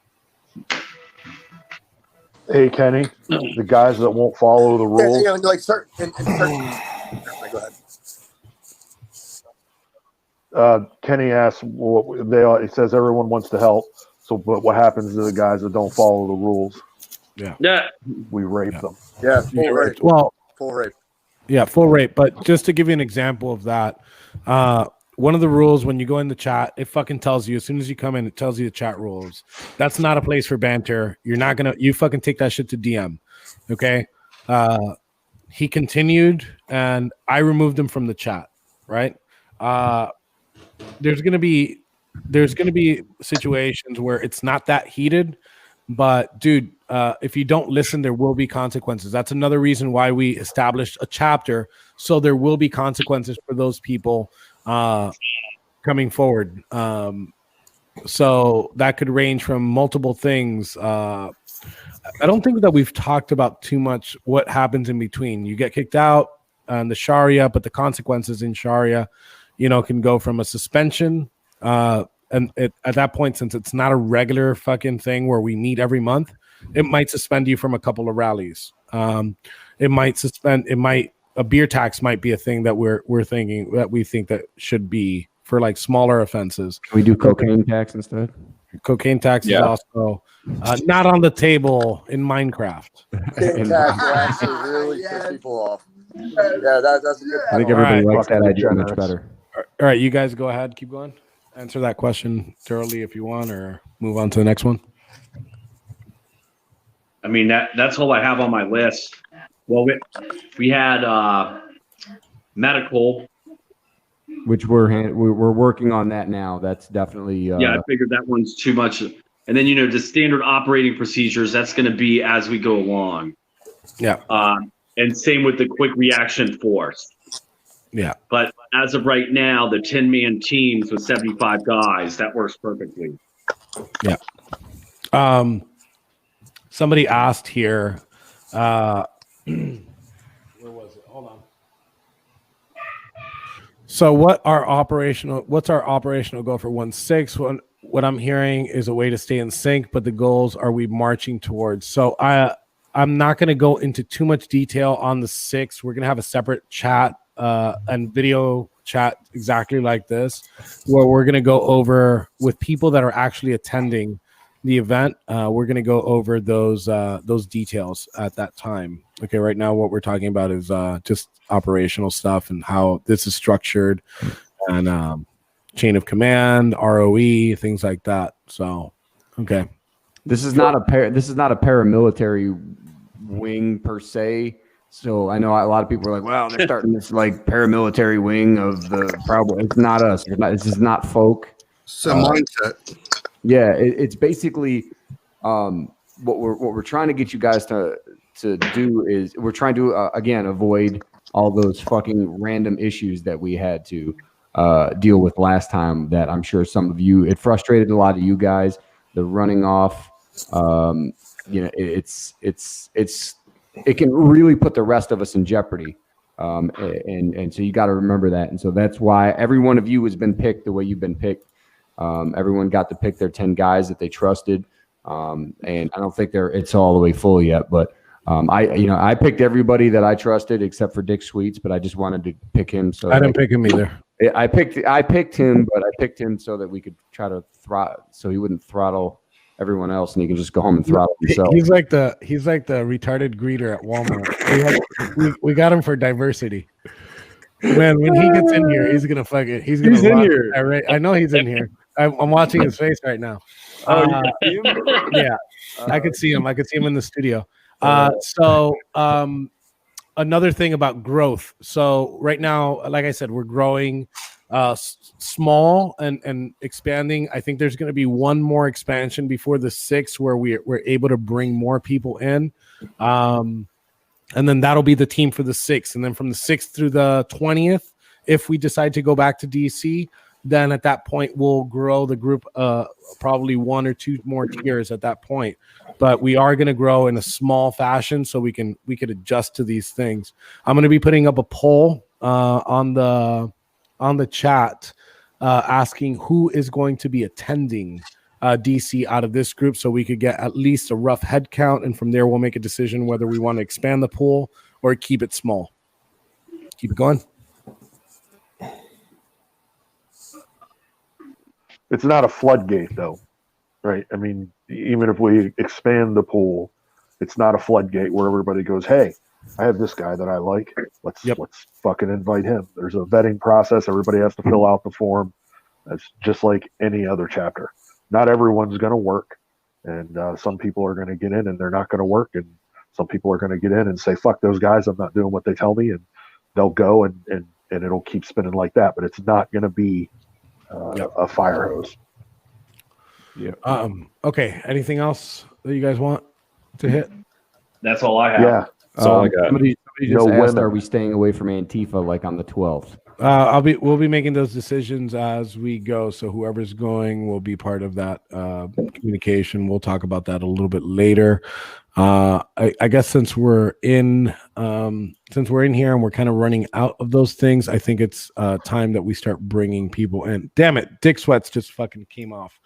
[SPEAKER 6] Hey, Kenny, the guys that won't follow the rules.
[SPEAKER 7] Go ahead.
[SPEAKER 6] Kenny asks, he says everyone wants to help. So, but what happens to the guys that don't follow the rules?
[SPEAKER 1] Yeah.
[SPEAKER 6] We rape them.
[SPEAKER 7] Yeah, full rape.
[SPEAKER 1] Well,
[SPEAKER 7] Full rape.
[SPEAKER 1] Yeah, full rate. But just to give you an example of that, one of the rules when you go in the chat, it fucking tells you as soon as you come in, it tells you the chat rules. That's not a place for banter. You fucking take that shit to DM. Okay. He continued and I removed him from the chat. Right. There's gonna be situations where it's not that heated, but dude, if you don't listen, there will be consequences. That's another reason why we established a chapter, so there will be consequences for those people coming forward. So that could range from multiple things. I don't think that we've talked about too much what happens in between. You get kicked out on the Sharia, but the consequences in Sharia, can go from a suspension. At that point, since it's not a regular fucking thing where we meet every month, it might suspend you from a couple of rallies. A beer tax might be a thing that we think that should be for like smaller offenses.
[SPEAKER 2] Can we do cocaine tax instead?
[SPEAKER 1] Cocaine tax is also not on the table in Minecraft.
[SPEAKER 7] Cocaine tax will actually really piss people off. Yeah, that's a good point.
[SPEAKER 2] I think everybody likes that idea
[SPEAKER 6] generous.
[SPEAKER 2] much better.
[SPEAKER 1] All right, you guys go ahead. Keep going. Answer that question thoroughly if you want, or move on to the next one.
[SPEAKER 5] I mean, that's all I have on my list. Well, we had medical.
[SPEAKER 2] Which we're working on that now. That's definitely
[SPEAKER 5] Yeah, I figured that one's too much. And then, the standard operating procedures, that's going to be as we go along.
[SPEAKER 1] Yeah.
[SPEAKER 5] And same with the quick reaction force.
[SPEAKER 1] Yeah.
[SPEAKER 5] But as of right now, the 10-man teams with 75 guys, that works perfectly.
[SPEAKER 1] Yeah. Somebody asked here, where was it? Hold on. So what's our operational goal for 1-6? What I'm hearing is a way to stay in sync, but the goals are we marching towards. So I'm not going to go into too much detail on the 6. We're going to have a separate chat and video chat exactly like this, where we're going to go over with people that are actually attending the event. We're going to go over those details at that time. Okay, right now what we're talking about is just operational stuff and how this is structured and chain of command, ROE, things like that. So, okay.
[SPEAKER 2] This is not a paramilitary wing per se. So I know a lot of people are like, well, they're starting this like paramilitary wing of the Proud Boy. It's not us. This is not folk.
[SPEAKER 4] It's a mindset.
[SPEAKER 2] Yeah, it's basically what we're trying to get you guys to do is we're trying to again avoid all those fucking random issues that we had to deal with last time. That I'm sure some of you, it frustrated a lot of you guys. The running off, it can really put the rest of us in jeopardy. And so you got to remember that. And so that's why every one of you has been picked the way you've been picked. Everyone got to pick their 10 guys that they trusted. And I don't think it's all the way full yet, but I picked everybody that I trusted except for Dick Sweets, but I just wanted to pick him. So
[SPEAKER 1] I didn't pick him either.
[SPEAKER 2] I picked him, but I picked him so that we could try to so he wouldn't throttle everyone else, and he can just go home and throttle himself.
[SPEAKER 1] He's like the retarded greeter at Walmart. We got him for diversity. Man, when he gets in here, he's gonna he's in here. Right? I know he's in here. I'm watching his face right now. Yeah, I could see him. I could see him in the studio. Another thing about growth. So right now, like I said, we're growing small and expanding. I think there's going to be one more expansion before the 6 where we're able to bring more people in. And then that'll be the team for the 6th. And then from the 6th through the 20th, if we decide to go back to DC, then at that point we'll grow the group probably 1 or 2 more tiers at that point. But we are going to grow in a small fashion so we could adjust to these things. I'm going to be putting up a poll on the chat asking who is going to be attending DC out of this group, so we could get at least a rough head count, and from there we'll make a decision whether we want to expand the pool or keep it small. Keep it going.
[SPEAKER 6] It's not a floodgate, though, right? I mean, even if we expand the pool, it's not a floodgate where everybody goes, hey, I have this guy that I like. Let's fucking invite him. There's a vetting process. Everybody has to fill out the form. That's just like any other chapter. Not everyone's going to work, and some people are going to get in and they're not going to work, and some people are going to get in and say, "Fuck those guys! I'm not doing what they tell me," and they'll go and it'll keep spinning like that. But it's not going to be a fire hose.
[SPEAKER 2] Yeah.
[SPEAKER 1] Okay. Anything else that you guys want to hit?
[SPEAKER 5] That's all I have.
[SPEAKER 6] Yeah.
[SPEAKER 3] That's all I got.
[SPEAKER 2] Somebody just
[SPEAKER 6] No
[SPEAKER 2] asked,
[SPEAKER 6] women.
[SPEAKER 2] are we staying away from Antifa like on the 12th?
[SPEAKER 1] We'll be making those decisions as we go. So whoever's going will be part of that communication. We'll talk about that a little bit later. I guess since we're in here and we're kind of running out of those things, I think it's time that we start bringing people in. Damn it, Dick Sweats just fucking came off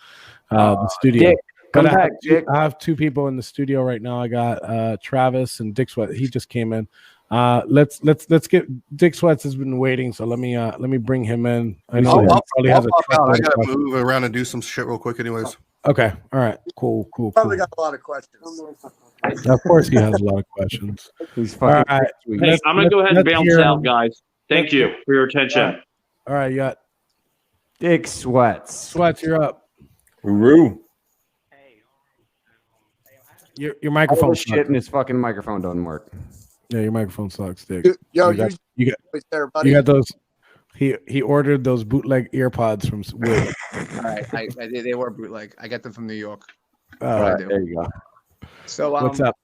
[SPEAKER 1] the studio.
[SPEAKER 2] Dick, come back, Dick.
[SPEAKER 1] I have two people in the studio right now. I got Travis and Dick Sweat. He just came in. Let's get Dick Sweats has been waiting, so let me bring him in. I know he probably has a
[SPEAKER 4] I gotta move around and do some shit real quick, anyways.
[SPEAKER 1] Okay, all right, cool.
[SPEAKER 7] Probably got a lot of questions.
[SPEAKER 1] Of course, he has a lot of questions.
[SPEAKER 2] He's fucking
[SPEAKER 1] All right.
[SPEAKER 2] sweet.
[SPEAKER 5] Hey, I'm going to go ahead and
[SPEAKER 1] let's
[SPEAKER 5] bounce
[SPEAKER 1] hear
[SPEAKER 5] out,
[SPEAKER 1] him.
[SPEAKER 5] guys. Thank you for your attention.
[SPEAKER 1] All right, you got
[SPEAKER 2] Dick Sweats.
[SPEAKER 1] Sweats. You're up.
[SPEAKER 3] Roo.
[SPEAKER 1] Your
[SPEAKER 2] All
[SPEAKER 1] microphone
[SPEAKER 2] the shit
[SPEAKER 1] sucks.
[SPEAKER 2] in his fucking microphone don't work.
[SPEAKER 1] Yeah, your microphone sucks, Dick.
[SPEAKER 7] Yo,
[SPEAKER 1] you got those. He ordered those bootleg earpods from Wood.
[SPEAKER 8] All right, they were bootleg. I get them from New York.
[SPEAKER 1] All right,
[SPEAKER 2] There you go.
[SPEAKER 8] So
[SPEAKER 1] what's up?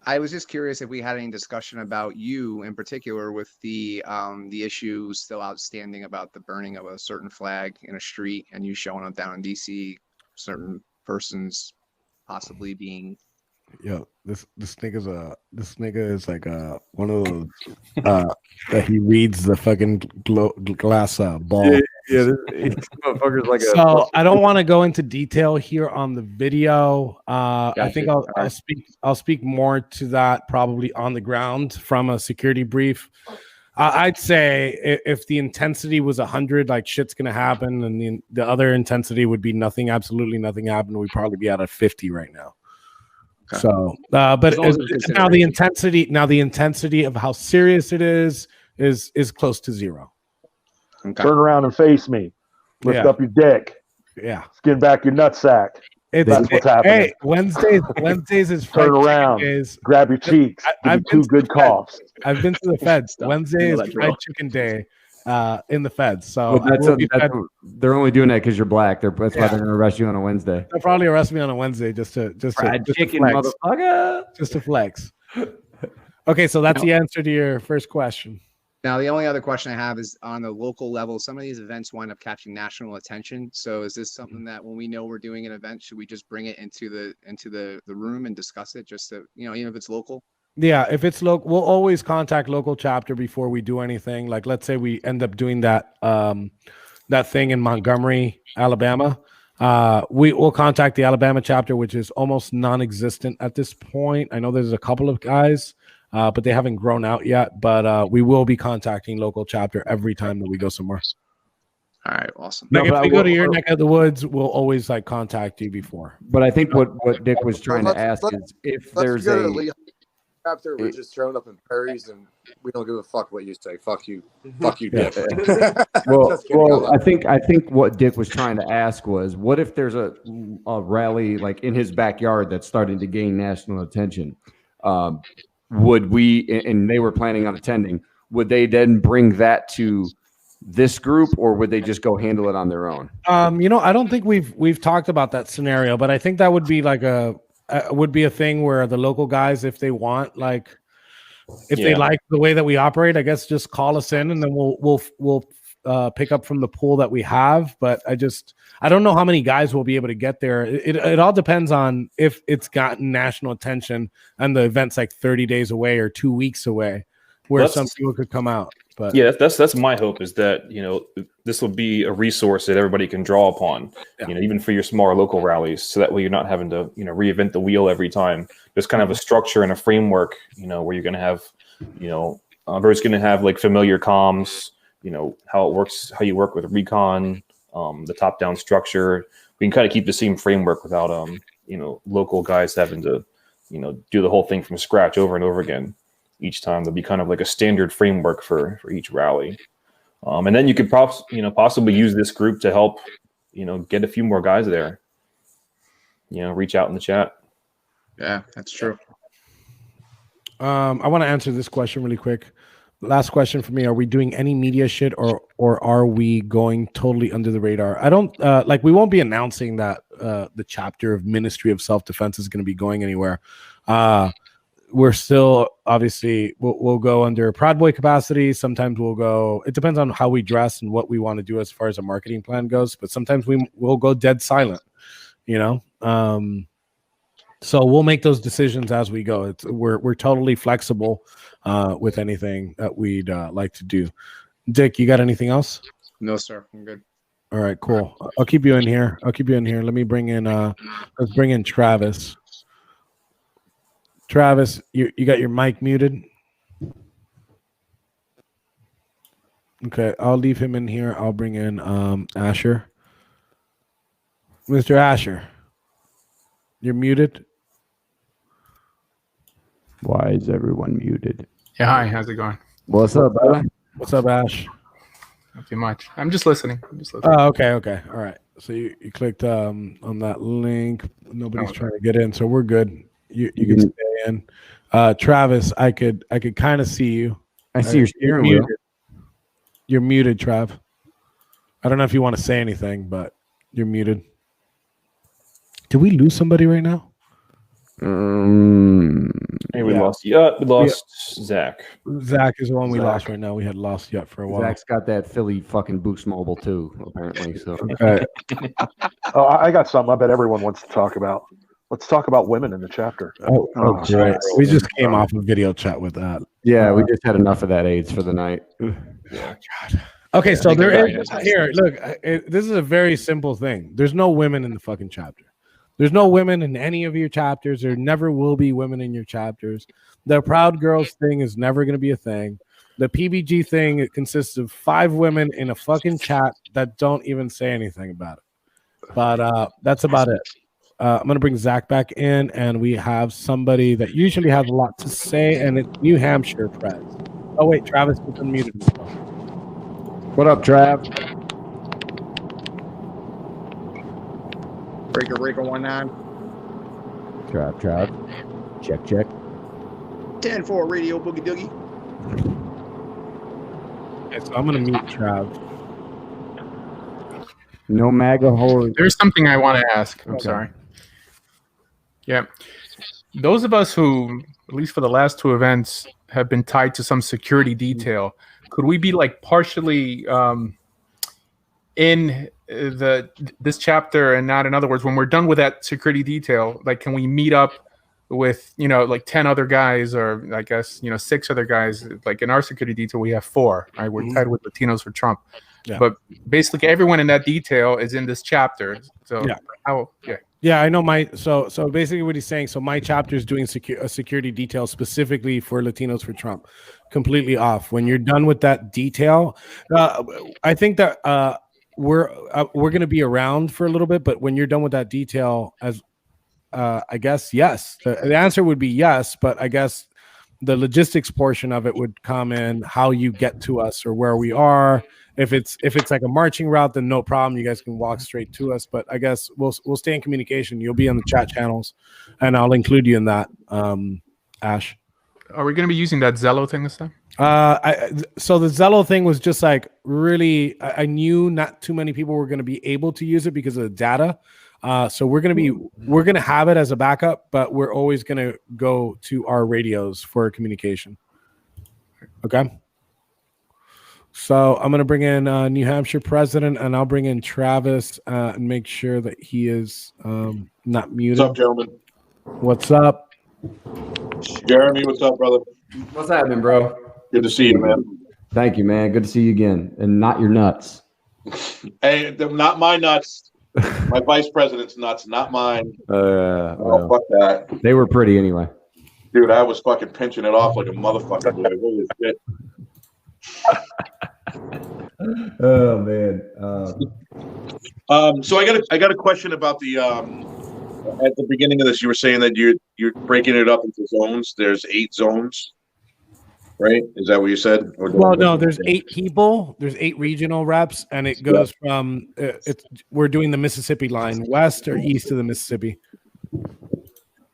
[SPEAKER 8] I was just curious if we had any discussion about you in particular with the issue still outstanding about the burning of a certain flag in a street and you showing up down in DC, certain persons possibly being.
[SPEAKER 1] Yo, this nigga is like one of those that he reads the fucking glass ball.
[SPEAKER 2] Yeah, this motherfucker's like
[SPEAKER 1] So I don't want to go into detail here on the video. I think I'll speak more to that probably on the ground from a security brief. I'd say if the intensity was 100, like shit's gonna happen, and the other intensity would be nothing, absolutely nothing happened, we'd probably be at a 50 right now. Okay. So, but now the intensity of how serious it is close to zero.
[SPEAKER 8] Okay.
[SPEAKER 6] Turn around and face me. Lift up your dick.
[SPEAKER 1] Yeah.
[SPEAKER 6] Skin back your nutsack. That's what's happening.
[SPEAKER 1] Hey, Wednesdays is
[SPEAKER 6] Turn around.
[SPEAKER 1] days.
[SPEAKER 6] Grab your cheeks. Give you two good coughs.
[SPEAKER 1] I've been to the feds. Wednesday is fried chicken day in the feds. So
[SPEAKER 2] they're only doing that because you're black. That's why they're going to arrest you on a Wednesday.
[SPEAKER 1] They'll probably arrest me on a Wednesday just to
[SPEAKER 2] chicken,
[SPEAKER 1] flex.
[SPEAKER 2] motherfucker.
[SPEAKER 1] Just to flex. Okay, so that's the answer to your first question.
[SPEAKER 8] Now, the only other question I have is on the local level, some of these events wind up catching national attention. So is this something that when we know we're doing an event, should we just bring it into the room and discuss it just to, even if it's local?
[SPEAKER 1] Yeah, if it's local, we'll always contact local chapter before we do anything. Like, let's say we end up doing that thing in Montgomery, Alabama. We will contact the Alabama chapter, which is almost non-existent at this point. I know there's a couple of guys, but they haven't grown out yet. But we will be contacting local chapter every time that we go somewhere.
[SPEAKER 8] All right, awesome.
[SPEAKER 1] Like if we go to your neck of the woods, we'll always contact you before.
[SPEAKER 2] But I think what Dick was trying to ask is if there's a
[SPEAKER 7] chapter, we're just showing up in Perry's and we don't give a fuck what you say. Fuck you, Dick.
[SPEAKER 2] Well, I think what Dick was trying to ask was, what if there's a rally like in his backyard that's starting to gain national attention? Would we, and they were planning on attending, would they then bring that to this group, or would they just go handle it on their own?
[SPEAKER 1] I don't think we've talked about that scenario, but I think that would be like would be a thing where the local guys, if they want, they like the way that we operate, I guess just call us in and then we'll pick up from the pool that we have. But I don't know how many guys will be able to get there. It all depends on if it's gotten national attention and the event's like 30 days away or 2 weeks away, where some people could come out. But
[SPEAKER 3] yeah, that's my hope, is that this will be a resource that everybody can draw upon, even for your smaller local rallies, so that way you're not having to reinvent the wheel every time. There's kind of a structure and a framework, where you're going to have, everybody's going to have like familiar comms, how it works, how you work with recon, the top-down structure. We can kind of keep the same framework without local guys having to do the whole thing from scratch over and over again. each time. There'll be kind of like a standard framework for each rally. And then you could possibly use this group to help, get a few more guys there. Reach out in the chat.
[SPEAKER 8] Yeah, that's true.
[SPEAKER 1] I want to answer this question really quick. Last question for me: are we doing any media shit, or are we going totally under the radar? I don't we won't be announcing that the chapter of Ministry of Self-Defense is going to be going anywhere. We're still obviously we'll go under Proud Boy capacity. Sometimes we'll go. It depends on how we dress and what we want to do as far as a marketing plan goes. But sometimes we'll go dead silent. So we'll make those decisions as we go. We're totally flexible with anything that we'd like to do. Dick, you got anything else?
[SPEAKER 8] No, sir. I'm good.
[SPEAKER 1] All right, cool. I'll keep you in here. Let me bring in let's bring in Travis. Travis, you got your mic muted. Okay, I'll leave him in here. I'll bring in Asher. Mr. Asher, you're muted.
[SPEAKER 2] Why is everyone muted?
[SPEAKER 9] Yeah, hi. How's it going?
[SPEAKER 2] What's up, brother?
[SPEAKER 1] What's up, Ash?
[SPEAKER 9] Not too much. I'm just listening.
[SPEAKER 1] Oh, okay. All right. So you clicked on that link. Nobody's trying to get in, so we're good. You can stay in. Travis, I could kind of see you.
[SPEAKER 2] I see your steering wheel.
[SPEAKER 1] You're muted, Trav. I don't know if you want to say anything, but you're muted. Did we lose somebody right now?
[SPEAKER 3] Hey, we lost. Yeah, we lost Zach.
[SPEAKER 1] Zach is the one we lost right now. We had lost Yut for a while.
[SPEAKER 2] Zach's got that Philly fucking Boost Mobile too, apparently. So
[SPEAKER 1] okay.
[SPEAKER 6] Oh, I got something I bet everyone wants to talk about. Let's talk about women in the chapter.
[SPEAKER 1] Oh, great. We just came off a video chat with that.
[SPEAKER 2] Yeah, we just had enough of that AIDS for the night.
[SPEAKER 1] Yeah, God. Okay, so there is here. Look, this is a very simple thing. There's no women in the fucking chapter. There's no women in any of your chapters. There never will be women in your chapters. The Proud Girls thing is never going to be a thing. The PBG thing, it consists of 5 women in a fucking chat that don't even say anything about it. But that's about it. I'm going to bring Zach back in, and we have somebody that usually has a lot to say, and it's New Hampshire Press. Oh, wait, Travis was unmuted.
[SPEAKER 2] What up, Trav?
[SPEAKER 8] Breaker 19.
[SPEAKER 2] Trav. Check.
[SPEAKER 8] 10-4 radio boogie doogie.
[SPEAKER 1] Okay, so I'm going to mute Trav.
[SPEAKER 2] No MAGA horror.
[SPEAKER 9] There's something I want to ask. I'm
[SPEAKER 2] Okay.
[SPEAKER 9] sorry. Yeah. Those of us who, at least for the last 2 events, have been tied to some security detail, could we be like partially in this chapter and not, in other words, when we're done with that security detail, like, can we meet up with, like 10 other guys, or I guess, 6 other guys? Like in our security detail, we have 4, right? We're tied with Latinos for Trump.
[SPEAKER 1] Yeah.
[SPEAKER 9] But basically everyone in that detail is in this chapter. So
[SPEAKER 1] Yeah, I know so basically what he's saying, so my chapter is doing a security detail specifically for Latinos for Trump, completely off. When you're done with that detail, I think that we're going to be around for a little bit, but when you're done with that detail, as I guess yes, the answer would be yes, but I guess the logistics portion of it would come in how you get to us or where we are. If it's like a marching route, then no problem. You guys can walk straight to us. But I guess we'll stay in communication. You'll be on the chat channels, and I'll include you in that. Ash,
[SPEAKER 9] are we going to be using that Zello thing this time?
[SPEAKER 1] So the Zello thing was just like really. I knew not too many people were going to be able to use it because of the data. So we're going to have it as a backup, but we're always going to go to our radios for communication. Okay. So I'm going to bring in New Hampshire president, and I'll bring in Travis and make sure that he is not muted.
[SPEAKER 10] What's up, gentlemen?
[SPEAKER 1] What's up?
[SPEAKER 10] Jeremy, what's up, brother?
[SPEAKER 2] What's happening, bro?
[SPEAKER 10] Good to see you, man.
[SPEAKER 2] Thank you, man. Good to see you again. And not your nuts.
[SPEAKER 10] Hey, they're not my nuts. My vice president's nuts, not mine.
[SPEAKER 2] Well,
[SPEAKER 10] fuck that.
[SPEAKER 2] They were pretty anyway.
[SPEAKER 10] Dude, I was fucking pinching it off like a motherfucker. Dude. Holy shit.
[SPEAKER 2] Oh man.
[SPEAKER 10] So I got a question about the at the beginning of this. You were saying that you're breaking it up into zones. There's 8 zones. right? Is that what you said? Or
[SPEAKER 1] Well, no, there's 8 people. There's 8 regional reps, and it goes from we're doing the Mississippi line, west or east of the Mississippi.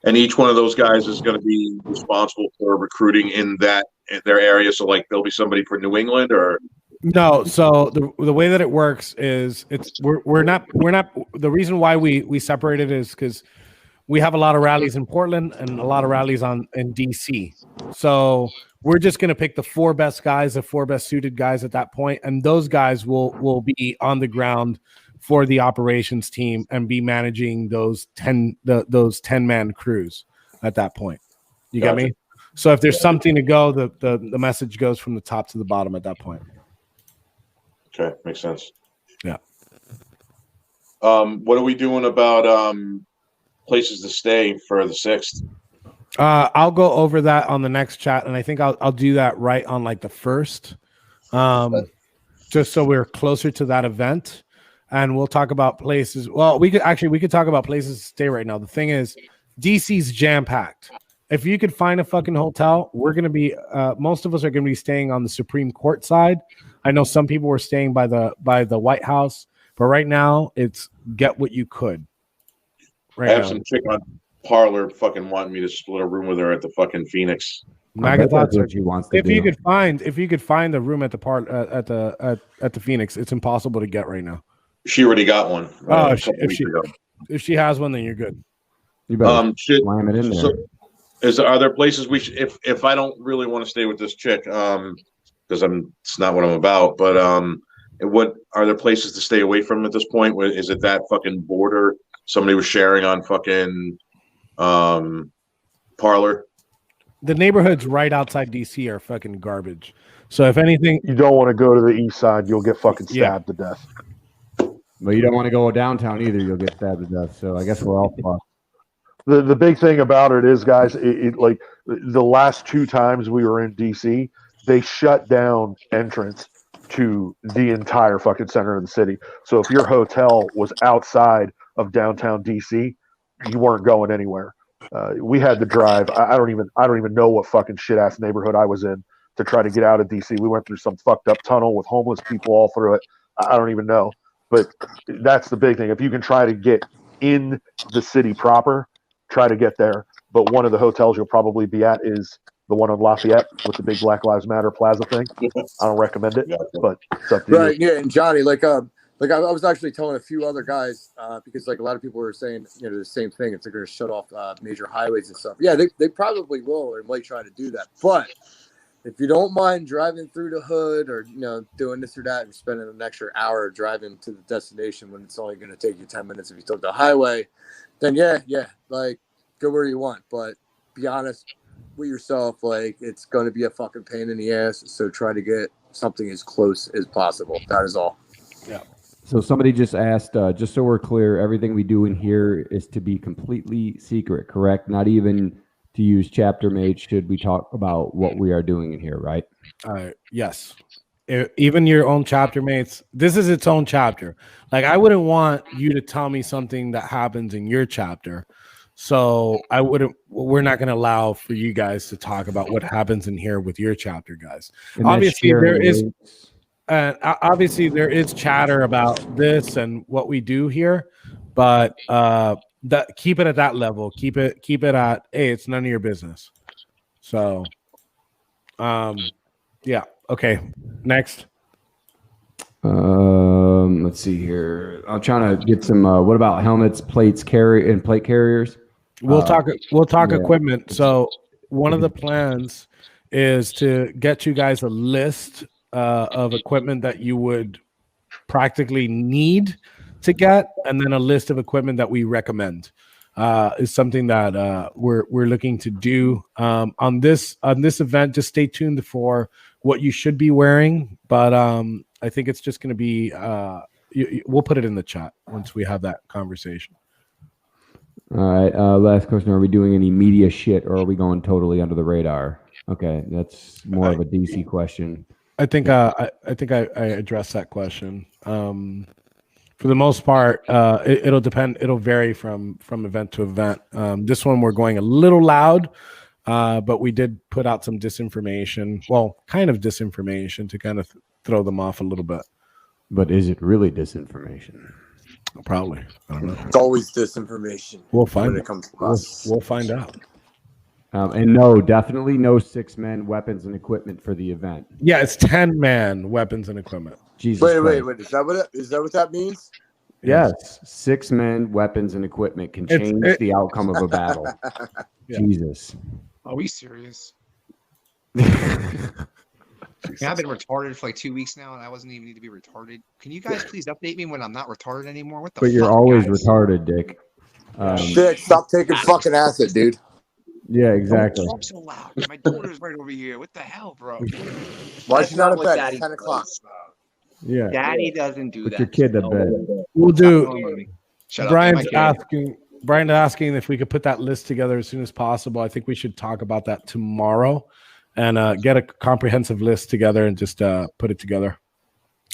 [SPEAKER 10] And each one of those guys is going to be responsible for recruiting in their area. So, like, there'll be somebody for New England, or
[SPEAKER 1] No, so the way that it works is we're not the reason why we separated is because we have a lot of rallies in Portland and a lot of rallies in DC. So we're just going to pick the 4 best guys, the 4 best suited guys at that point, and those guys will be on the ground for the operations team and be managing those 10-man crews at that point. You get me? So if there's something to go, the message goes from the top to the bottom at that point.
[SPEAKER 10] okay, makes sense.
[SPEAKER 1] Yeah.
[SPEAKER 10] What are we doing about places to stay for the 6th?
[SPEAKER 1] I'll go over that on the next chat, and I think I'll do that right on like the 1st, just so we're closer to that event, and we'll talk about places. Well, we could talk about places to stay right now. The thing is, DC's jam packed. If you could find a fucking hotel, we're gonna be. Most of us are gonna be staying on the Supreme Court side. I know some people were staying by the White House, but right now it's get what you could.
[SPEAKER 10] I have some chick on Parlor fucking wanting me to split a room with her at the fucking Phoenix.
[SPEAKER 1] Magathons
[SPEAKER 2] what she wants to
[SPEAKER 1] if
[SPEAKER 2] do.
[SPEAKER 1] you could find a room at the at the Phoenix, it's impossible to get right now.
[SPEAKER 10] She already got one.
[SPEAKER 1] Oh,
[SPEAKER 10] a couple weeks ago.
[SPEAKER 1] If she has one, then you're good.
[SPEAKER 2] You better
[SPEAKER 10] Shit.
[SPEAKER 2] slam it in there.
[SPEAKER 10] Are there places we should, if I don't really want to stay with this chick, because it's not what I'm about, but what are there places to stay away from at this point? Is it that fucking border somebody was sharing on fucking Parlor?
[SPEAKER 1] The neighborhoods right outside DC are fucking garbage. So if anything,
[SPEAKER 6] You don't want to go to the east side; you'll get fucking stabbed to death.
[SPEAKER 2] But you don't want to go downtown either. You'll get stabbed to death. So I guess we're all fucked.
[SPEAKER 6] The big thing about it is, guys, it like the last 2 times we were in DC, they shut down entrance to the entire fucking center of the city. So if your hotel was outside of downtown DC, you weren't going anywhere. We had to drive. I don't even know what fucking shit ass neighborhood I was in to try to get out of DC. We went through some fucked up tunnel with homeless people all through it. I don't even know. But that's the big thing. If you can try to get in the city proper, try to get there. But one of the hotels you'll probably be at is the one on Lafayette with the big Black Lives Matter plaza thing. I don't recommend it, but it's up to you.
[SPEAKER 7] Right, yeah, and Johnny, like I was actually telling a few other guys because like a lot of people were saying, the same thing. If they're going to shut off major highways and stuff, yeah, they probably will or might try to do that. But if you don't mind driving through the hood or doing this or that and spending an extra hour driving to the destination when it's only going to take you 10 minutes if you took the highway, then yeah, like go where you want. But be honest with yourself, like it's going to be a fucking pain in the ass. So try to get something as close as possible. That is all.
[SPEAKER 1] yeah.
[SPEAKER 2] So somebody just asked, just so we're clear, everything we do in here is to be completely secret, correct? Not even to use chapter mates should we talk about what we are doing in here, right?
[SPEAKER 1] Yes. Even your own chapter mates, this is its own chapter. Like I wouldn't want you to tell me something that happens in your chapter. So we're not going to allow for you guys to talk about what happens in here with your chapter, guys. Obviously there is chatter about this and what we do here, but keep it at that level. Keep it at, hey, it's none of your business. So, yeah. Okay. Next.
[SPEAKER 2] Let's see here. I'm trying to get some. What about helmets, plates, plate carriers?
[SPEAKER 1] We'll talk
[SPEAKER 2] yeah.
[SPEAKER 1] equipment. So one of the plans is to get you guys a list of equipment that you would practically need to get, and then a list of equipment that we recommend. Is something that we're looking to do on this event. Just stay tuned for what you should be wearing, but I think it's just going to be. We'll put it in the chat once we have that conversation.
[SPEAKER 2] All right. Last question: are we doing any media shit, or are we going totally under the radar? Okay, that's more of a DC question.
[SPEAKER 1] I think I addressed that question. For the most part, it'll depend. It'll vary from event to event. This one we're going a little loud, but we did put out some disinformation. Well, kind of disinformation to kind of throw them off a little bit.
[SPEAKER 2] But is it really disinformation?
[SPEAKER 1] Probably. I don't know.
[SPEAKER 7] It's always disinformation.
[SPEAKER 1] We'll find
[SPEAKER 7] when
[SPEAKER 1] it.
[SPEAKER 7] it comes to us.
[SPEAKER 1] We'll find out.
[SPEAKER 2] And no, definitely no 6 men, weapons, and equipment for the event.
[SPEAKER 1] Yeah, it's 10-man weapons and equipment.
[SPEAKER 2] Jesus
[SPEAKER 7] Wait.
[SPEAKER 2] Christ.
[SPEAKER 7] Is that what that means?
[SPEAKER 2] Yes, 6 men, weapons, and equipment can change the outcome of a battle.
[SPEAKER 1] Yeah.
[SPEAKER 2] Jesus.
[SPEAKER 8] Are we serious? I've been retarded for like 2 weeks now, and I wasn't even need to be retarded. Can you guys please update me when I'm not retarded anymore? What the
[SPEAKER 2] But you're
[SPEAKER 8] fuck,
[SPEAKER 2] always
[SPEAKER 8] guys?
[SPEAKER 2] retarded, Dick.
[SPEAKER 7] Dick, stop taking fucking acid, dude.
[SPEAKER 2] Yeah, exactly.
[SPEAKER 8] Don't talk so loud. My daughter's right over here. What the hell, bro?
[SPEAKER 7] Why
[SPEAKER 8] That's
[SPEAKER 7] is she not
[SPEAKER 8] not
[SPEAKER 7] in
[SPEAKER 8] what
[SPEAKER 7] bed?
[SPEAKER 8] Daddy
[SPEAKER 7] It's 10 o'clock.
[SPEAKER 8] does.
[SPEAKER 2] Yeah.
[SPEAKER 8] Daddy doesn't do
[SPEAKER 2] Put
[SPEAKER 8] that.
[SPEAKER 2] your kid to bed.
[SPEAKER 1] We'll
[SPEAKER 8] Stop
[SPEAKER 1] do.
[SPEAKER 8] calling me. Shut
[SPEAKER 1] Brian's
[SPEAKER 8] up. My kid.
[SPEAKER 1] asking if we could put that list together as soon as possible. I think we should talk about that tomorrow and get a comprehensive list together and just put it together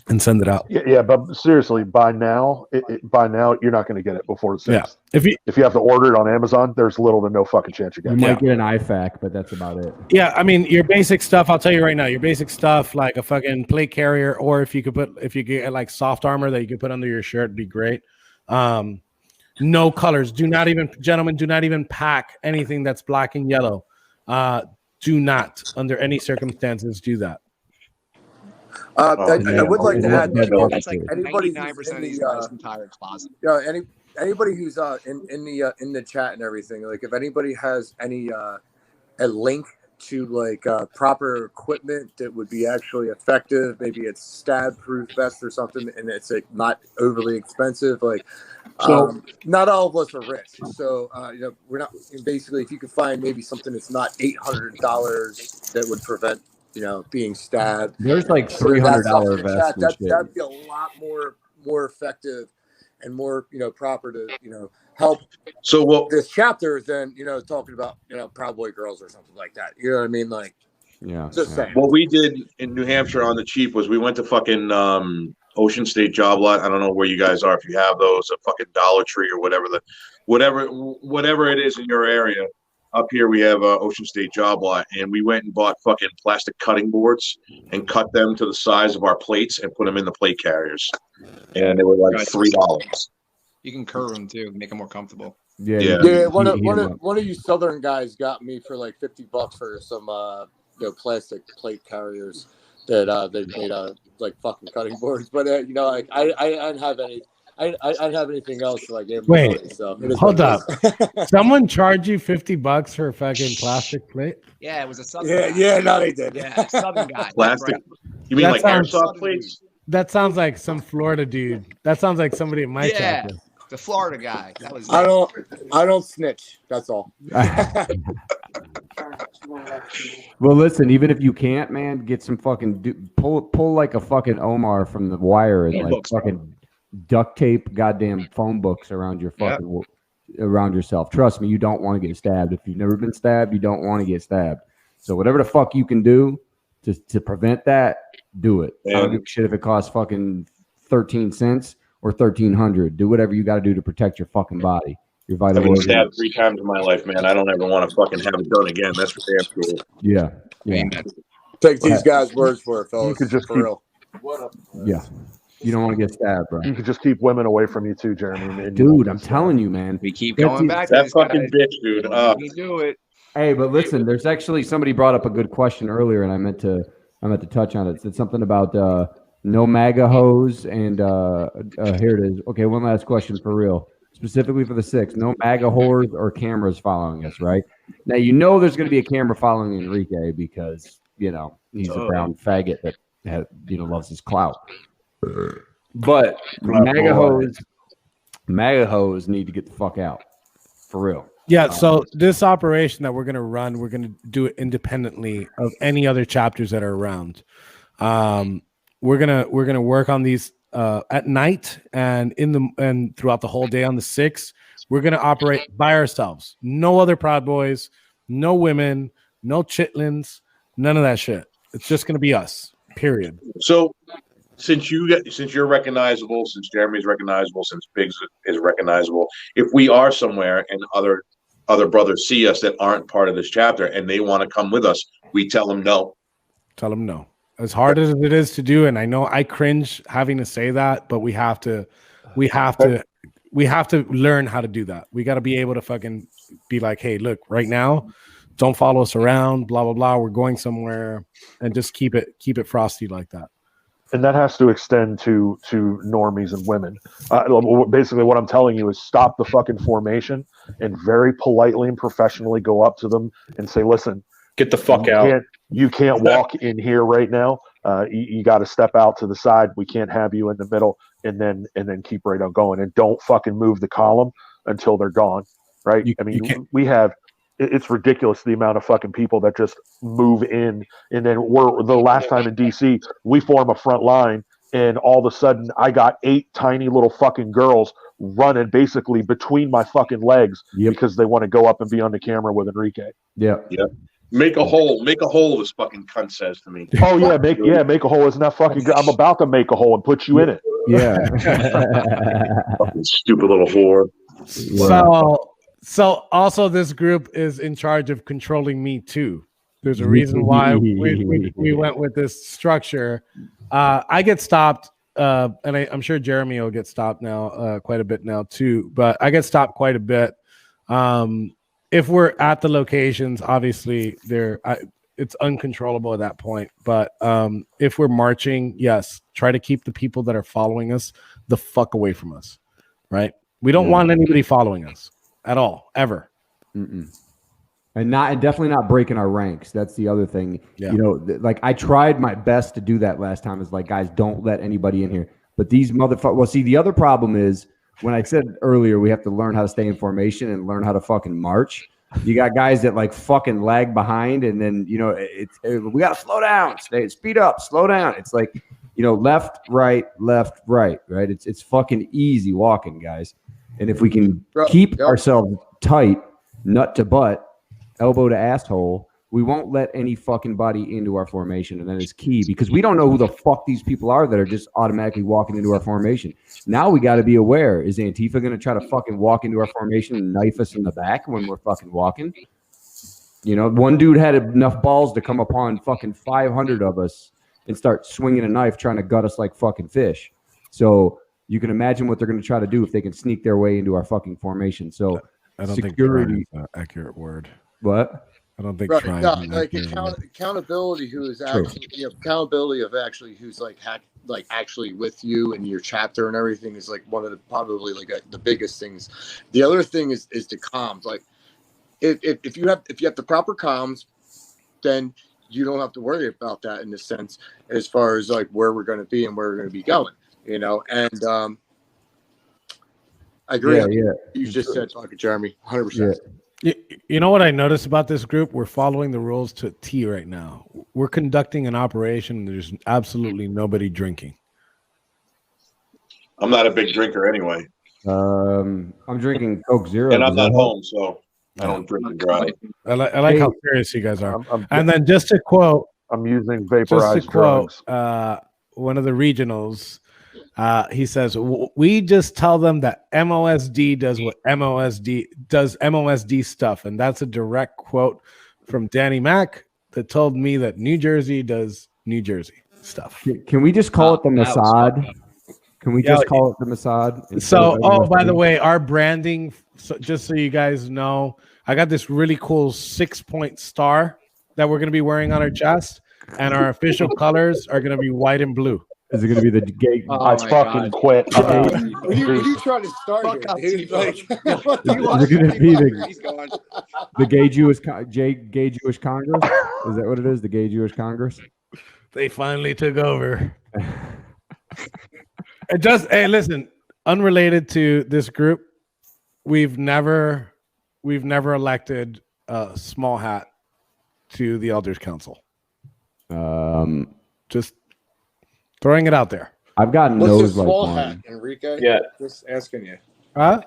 [SPEAKER 1] and send it out.
[SPEAKER 6] Yeah, but seriously, by now, you're not going to get it before the 6th.
[SPEAKER 1] Yeah. If
[SPEAKER 6] you have to order it on Amazon, there's little to no fucking chance you get
[SPEAKER 2] You
[SPEAKER 6] it.
[SPEAKER 2] might get an IFAC, but that's about it.
[SPEAKER 1] Yeah, I mean your basic stuff. I'll tell you right now, your basic stuff like a fucking plate carrier, or if you get like soft armor that you could put under your shirt, would be great. No colors. Do not even pack anything that's black and yellow. Do not, under any circumstances, do that.
[SPEAKER 7] I would like to add
[SPEAKER 8] That's like
[SPEAKER 7] anybody
[SPEAKER 8] 99%
[SPEAKER 7] who's
[SPEAKER 8] of
[SPEAKER 7] in
[SPEAKER 8] these
[SPEAKER 7] the
[SPEAKER 8] guys' entire closet.
[SPEAKER 7] anybody who's in the chat and everything, like if anybody has any a link to like proper equipment that would be actually effective, maybe it's stab proof vest or something, and it's like not overly expensive, like not all of us are rich, so we're not basically, if you could find maybe something that's not $800 that would prevent being stabbed.
[SPEAKER 2] There's like $300 vests.
[SPEAKER 7] That'd be a lot more effective and more proper to help this chapter than talking about Proud Boy girls or something like that. You know what I mean? Like,
[SPEAKER 2] yeah.
[SPEAKER 7] Just saying.
[SPEAKER 10] What we did in New Hampshire on the cheap was we went to fucking Ocean State Job Lot. I don't know where you guys are, if you have those, a fucking Dollar Tree or whatever it is in your area. Up here we have Ocean State Job Lot, and we went and bought fucking plastic cutting boards and cut them to the size of our plates and put them in the plate carriers. And they were like $3.
[SPEAKER 8] You can curve them too, make them more comfortable.
[SPEAKER 7] Yeah. One of you Southern guys got me for like $50 for some plastic plate carriers that they made like fucking cutting boards. But I didn't have any. I didn't have anything else to like give me.
[SPEAKER 1] Wait,
[SPEAKER 7] so it is
[SPEAKER 1] hold
[SPEAKER 7] what it
[SPEAKER 1] up.
[SPEAKER 7] is.
[SPEAKER 1] Someone charged you $50 for a fucking plastic plate?
[SPEAKER 8] Yeah, it was a Southern guy.
[SPEAKER 7] Yeah, no, they did.
[SPEAKER 8] Yeah, Southern guy.
[SPEAKER 10] Plastic.
[SPEAKER 8] Right.
[SPEAKER 10] You mean
[SPEAKER 1] That
[SPEAKER 10] like
[SPEAKER 1] sounds-
[SPEAKER 10] airsoft plates?
[SPEAKER 1] That sounds like some Florida dude. That sounds like somebody in my
[SPEAKER 8] Yeah,
[SPEAKER 1] chapter.
[SPEAKER 8] the Florida guy. That was.
[SPEAKER 7] I don't snitch. That's all.
[SPEAKER 2] Well, listen, even if you can't, man, get some fucking pull like a fucking Omar from The Wire and like fucking duct tape goddamn phone books around your fucking around yourself. Trust me, you don't want to get stabbed. If you've never been stabbed, you don't want to get stabbed. So whatever the fuck you can do to prevent that, do it. I don't give a shit if it costs fucking 13 cents or 1,300. Do whatever you got to do to protect your fucking body. Your vital
[SPEAKER 10] I've been
[SPEAKER 2] organs.
[SPEAKER 10] stabbed 3 times in my life, man. I don't ever want to fucking have it done again. That's for damn sure.
[SPEAKER 2] Yeah.
[SPEAKER 7] Take these guys' words for it, fellas.
[SPEAKER 6] You could just
[SPEAKER 7] for
[SPEAKER 6] keep-
[SPEAKER 7] real.
[SPEAKER 2] Yeah. You don't want to get stabbed, bro.
[SPEAKER 6] You could just keep women away from you too, Jeremy.
[SPEAKER 2] Dude, I'm telling you, man.
[SPEAKER 8] We keep
[SPEAKER 2] That's
[SPEAKER 8] going
[SPEAKER 2] it.
[SPEAKER 8] back.
[SPEAKER 10] That fucking bitch, dude.
[SPEAKER 8] We do it.
[SPEAKER 2] Hey, but listen, there's actually somebody brought up a good question earlier, and I meant to touch on it. It said something about no MAGA hose, and here it is. Okay, one last question for real, specifically for the 6. No MAGA whores or cameras following us, right? Now there's going to be a camera following Enrique because he's a brown faggot that loves his clout. But MAGA hose need to get the fuck out, for real.
[SPEAKER 1] Yeah, so this operation that we're going to run, we're going to do it independently of any other chapters that are around. We're gonna work on these at night and throughout the whole day on the 6th. We're gonna operate by ourselves. No other Proud Boys, no women, no chitlins, none of that shit. It's just gonna be us. Period.
[SPEAKER 10] So, since you're recognizable, since Jeremy's recognizable, since Biggs is recognizable, if we are somewhere and other other brothers see us that aren't part of this chapter and they want to come with us, we tell them no.
[SPEAKER 1] Tell them no. As hard as it is to do, and I know I cringe having to say that, but we have to learn how to do that. We got to be able to fucking be like, hey, look, right now, don't follow us around, blah blah blah. We're going somewhere, and just keep it frosty like that.
[SPEAKER 6] And that has to extend to normies and women. Basically, what I'm telling you is stop the fucking formation and very politely and professionally go up to them and say, listen,
[SPEAKER 3] get the fuck out.
[SPEAKER 6] You can't walk in here right now. You got to step out to the side. We can't have you in the middle, and then keep right on going. And don't fucking move the column until they're gone. Right? We have. It's ridiculous the amount of fucking people that just move in, and then the last time in DC, we form a front line, and all of a sudden I got 8 tiny little fucking girls running basically between my fucking legs because they want to go up and be on the camera with Enrique.
[SPEAKER 10] Yeah. Make a hole. This fucking cunt says to me.
[SPEAKER 6] Oh yeah, make a hole. Isn't that fucking good? I'm about to make a hole and put you in it.
[SPEAKER 2] Yeah.
[SPEAKER 10] Fucking stupid little whore.
[SPEAKER 1] So also this group is in charge of controlling me too. There's a reason why we went with this structure. I get stopped, and I'm sure Jeremy will get stopped now quite a bit now too. But I get stopped quite a bit. If we're at the locations, obviously it's uncontrollable at that point. But if we're marching, yes, try to keep the people that are following us the fuck away from us. Right? We don't want anybody following us at all, ever.
[SPEAKER 2] And definitely not breaking our ranks. That's the other thing.
[SPEAKER 1] Yeah.
[SPEAKER 2] You know, like I tried my best to do that last time. Is like, guys, don't let anybody in here. But these motherfuckers. Well, see, the other problem is when I said earlier we have to learn how to stay in formation and learn how to fucking march. You got guys that like fucking lag behind, and then we gotta slow down, speed up, slow down. It's like left, right, right. It's fucking easy walking, guys. And if we can keep ourselves tight, nut to butt, elbow to asshole, we won't let any fucking body into our formation. And that is key because we don't know who the fuck these people are that are just automatically walking into our formation. Now we got to be aware. Is Antifa going to try to fucking walk into our formation and knife us in the back when we're fucking walking? One dude had enough balls to come upon fucking 500 of us and start swinging a knife trying to gut us like fucking fish. So you can imagine what they're going to try to do if they can sneak their way into our fucking formation. So
[SPEAKER 1] I don't
[SPEAKER 2] security
[SPEAKER 1] think trying is an accurate word.
[SPEAKER 2] What?
[SPEAKER 1] I don't think
[SPEAKER 7] right.
[SPEAKER 1] trying.
[SPEAKER 7] No, like accountability. Who is actually accountability of actually who's like actually with you and your chapter and everything is like one of the probably like the biggest things. The other thing is the comms. Like if you have the proper comms, then you don't have to worry about that in the sense as far as like where we're going to be and where we're going to be going. And I agree.
[SPEAKER 2] Yeah.
[SPEAKER 7] You just said, fucking Jeremy, 100%.
[SPEAKER 1] You know what I noticed about this group? We're following the rules to a T right now. We're conducting an operation. And there's absolutely nobody drinking.
[SPEAKER 10] I'm not a big drinker anyway.
[SPEAKER 2] I'm drinking Coke Zero.
[SPEAKER 10] And I'm not home, so I don't drink and drive.
[SPEAKER 1] I like how serious you guys are. And then just to quote,
[SPEAKER 6] I'm using vaporized drugs.
[SPEAKER 1] One of the regionals, he says, we just tell them that MOSD does what MOSD stuff. And that's a direct quote from Danny Mac that told me that New Jersey does New Jersey stuff.
[SPEAKER 2] Can we just call it the Mossad? Can we just call it the Mossad?
[SPEAKER 1] So, by the way, our branding, just so you guys know, I got this really cool 6-point star that we're going to be wearing on our chest. And our official colors are going to be white and blue.
[SPEAKER 2] Is it going to be the gay?
[SPEAKER 6] I fucking quit.
[SPEAKER 7] You trying to start it, dude. Like,
[SPEAKER 2] is it going to be the gay Jewish Congress? Is that what it is? The gay Jewish Congress?
[SPEAKER 1] They finally took over. Hey, listen, unrelated to this group, we've never elected a small hat to the Elders Council. Just throwing it out there.
[SPEAKER 2] I've got
[SPEAKER 7] what's
[SPEAKER 2] nose
[SPEAKER 7] a
[SPEAKER 2] like
[SPEAKER 7] small
[SPEAKER 2] one.
[SPEAKER 7] hat, Enrique?
[SPEAKER 3] Yeah.
[SPEAKER 7] Just asking you.
[SPEAKER 1] Huh?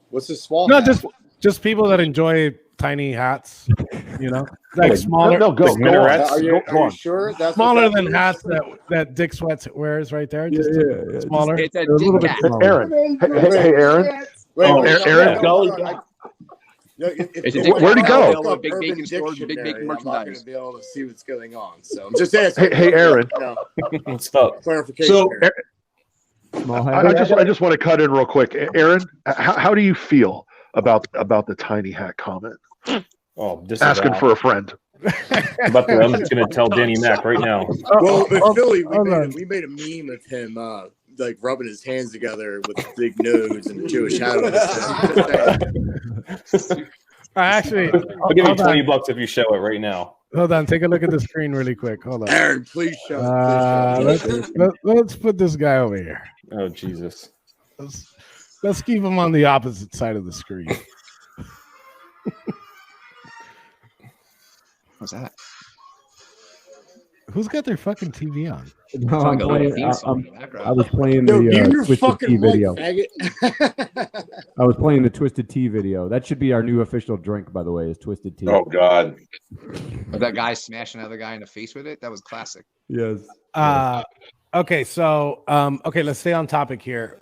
[SPEAKER 7] What's a small
[SPEAKER 1] No,
[SPEAKER 7] hat?
[SPEAKER 1] just people that enjoy tiny hats, like smaller.
[SPEAKER 6] No, go on.
[SPEAKER 7] Are you sure? That's
[SPEAKER 1] smaller than hats that Dick Sweats wears right there. Just smaller.
[SPEAKER 8] It's a
[SPEAKER 2] little
[SPEAKER 8] dick
[SPEAKER 2] bit
[SPEAKER 8] hat.
[SPEAKER 2] smaller.
[SPEAKER 6] Aaron. Hey, Aaron.
[SPEAKER 7] Wait,
[SPEAKER 6] Aaron,
[SPEAKER 7] hold on.
[SPEAKER 6] Where'd he go?
[SPEAKER 7] Look up
[SPEAKER 8] Big
[SPEAKER 7] Urban
[SPEAKER 8] bacon stores, big
[SPEAKER 7] Dictionary,
[SPEAKER 8] bacon
[SPEAKER 7] I'm not going
[SPEAKER 8] merchandise.
[SPEAKER 7] to be able to see what's going on. So I'm just asking.
[SPEAKER 6] Hey, Aaron.
[SPEAKER 3] What's up?
[SPEAKER 7] Clarification.
[SPEAKER 6] So,
[SPEAKER 7] here.
[SPEAKER 6] I just want to cut in real quick. Aaron, how do you feel about the tiny hat comment?
[SPEAKER 3] Oh,
[SPEAKER 6] Asking for a friend.
[SPEAKER 3] I'm just gonna tell Danny Mac right now.
[SPEAKER 7] Well, in Philly, we made a meme of him like rubbing his hands together with a big nose and a Jewish hat on his head.
[SPEAKER 1] Actually,
[SPEAKER 3] I'll give you $20 if you show it right now.
[SPEAKER 1] Hold on, take a look at the screen really quick. Hold on.
[SPEAKER 7] Aaron, please show.
[SPEAKER 1] Let's put this guy over here.
[SPEAKER 3] Oh Jesus!
[SPEAKER 1] Let's keep him on the opposite side of the screen.
[SPEAKER 8] What's that?
[SPEAKER 1] Who's got their fucking TV on?
[SPEAKER 2] No,
[SPEAKER 8] It's like
[SPEAKER 2] I'm
[SPEAKER 8] a little
[SPEAKER 2] playing,
[SPEAKER 8] theme song in the
[SPEAKER 2] I
[SPEAKER 8] background.
[SPEAKER 2] was playing
[SPEAKER 7] Yo,
[SPEAKER 2] the
[SPEAKER 7] your
[SPEAKER 2] Twisted
[SPEAKER 7] fucking
[SPEAKER 2] Tea
[SPEAKER 7] mic,
[SPEAKER 2] video.
[SPEAKER 7] faggot.
[SPEAKER 2] I was playing the Twisted Tea video. That should be our new official drink, by the way, is Twisted Tea.
[SPEAKER 10] Oh God.
[SPEAKER 8] But that guy smashing another guy in the face with it, that was classic.
[SPEAKER 2] Yes.
[SPEAKER 1] Okay, so okay, let's stay on topic here.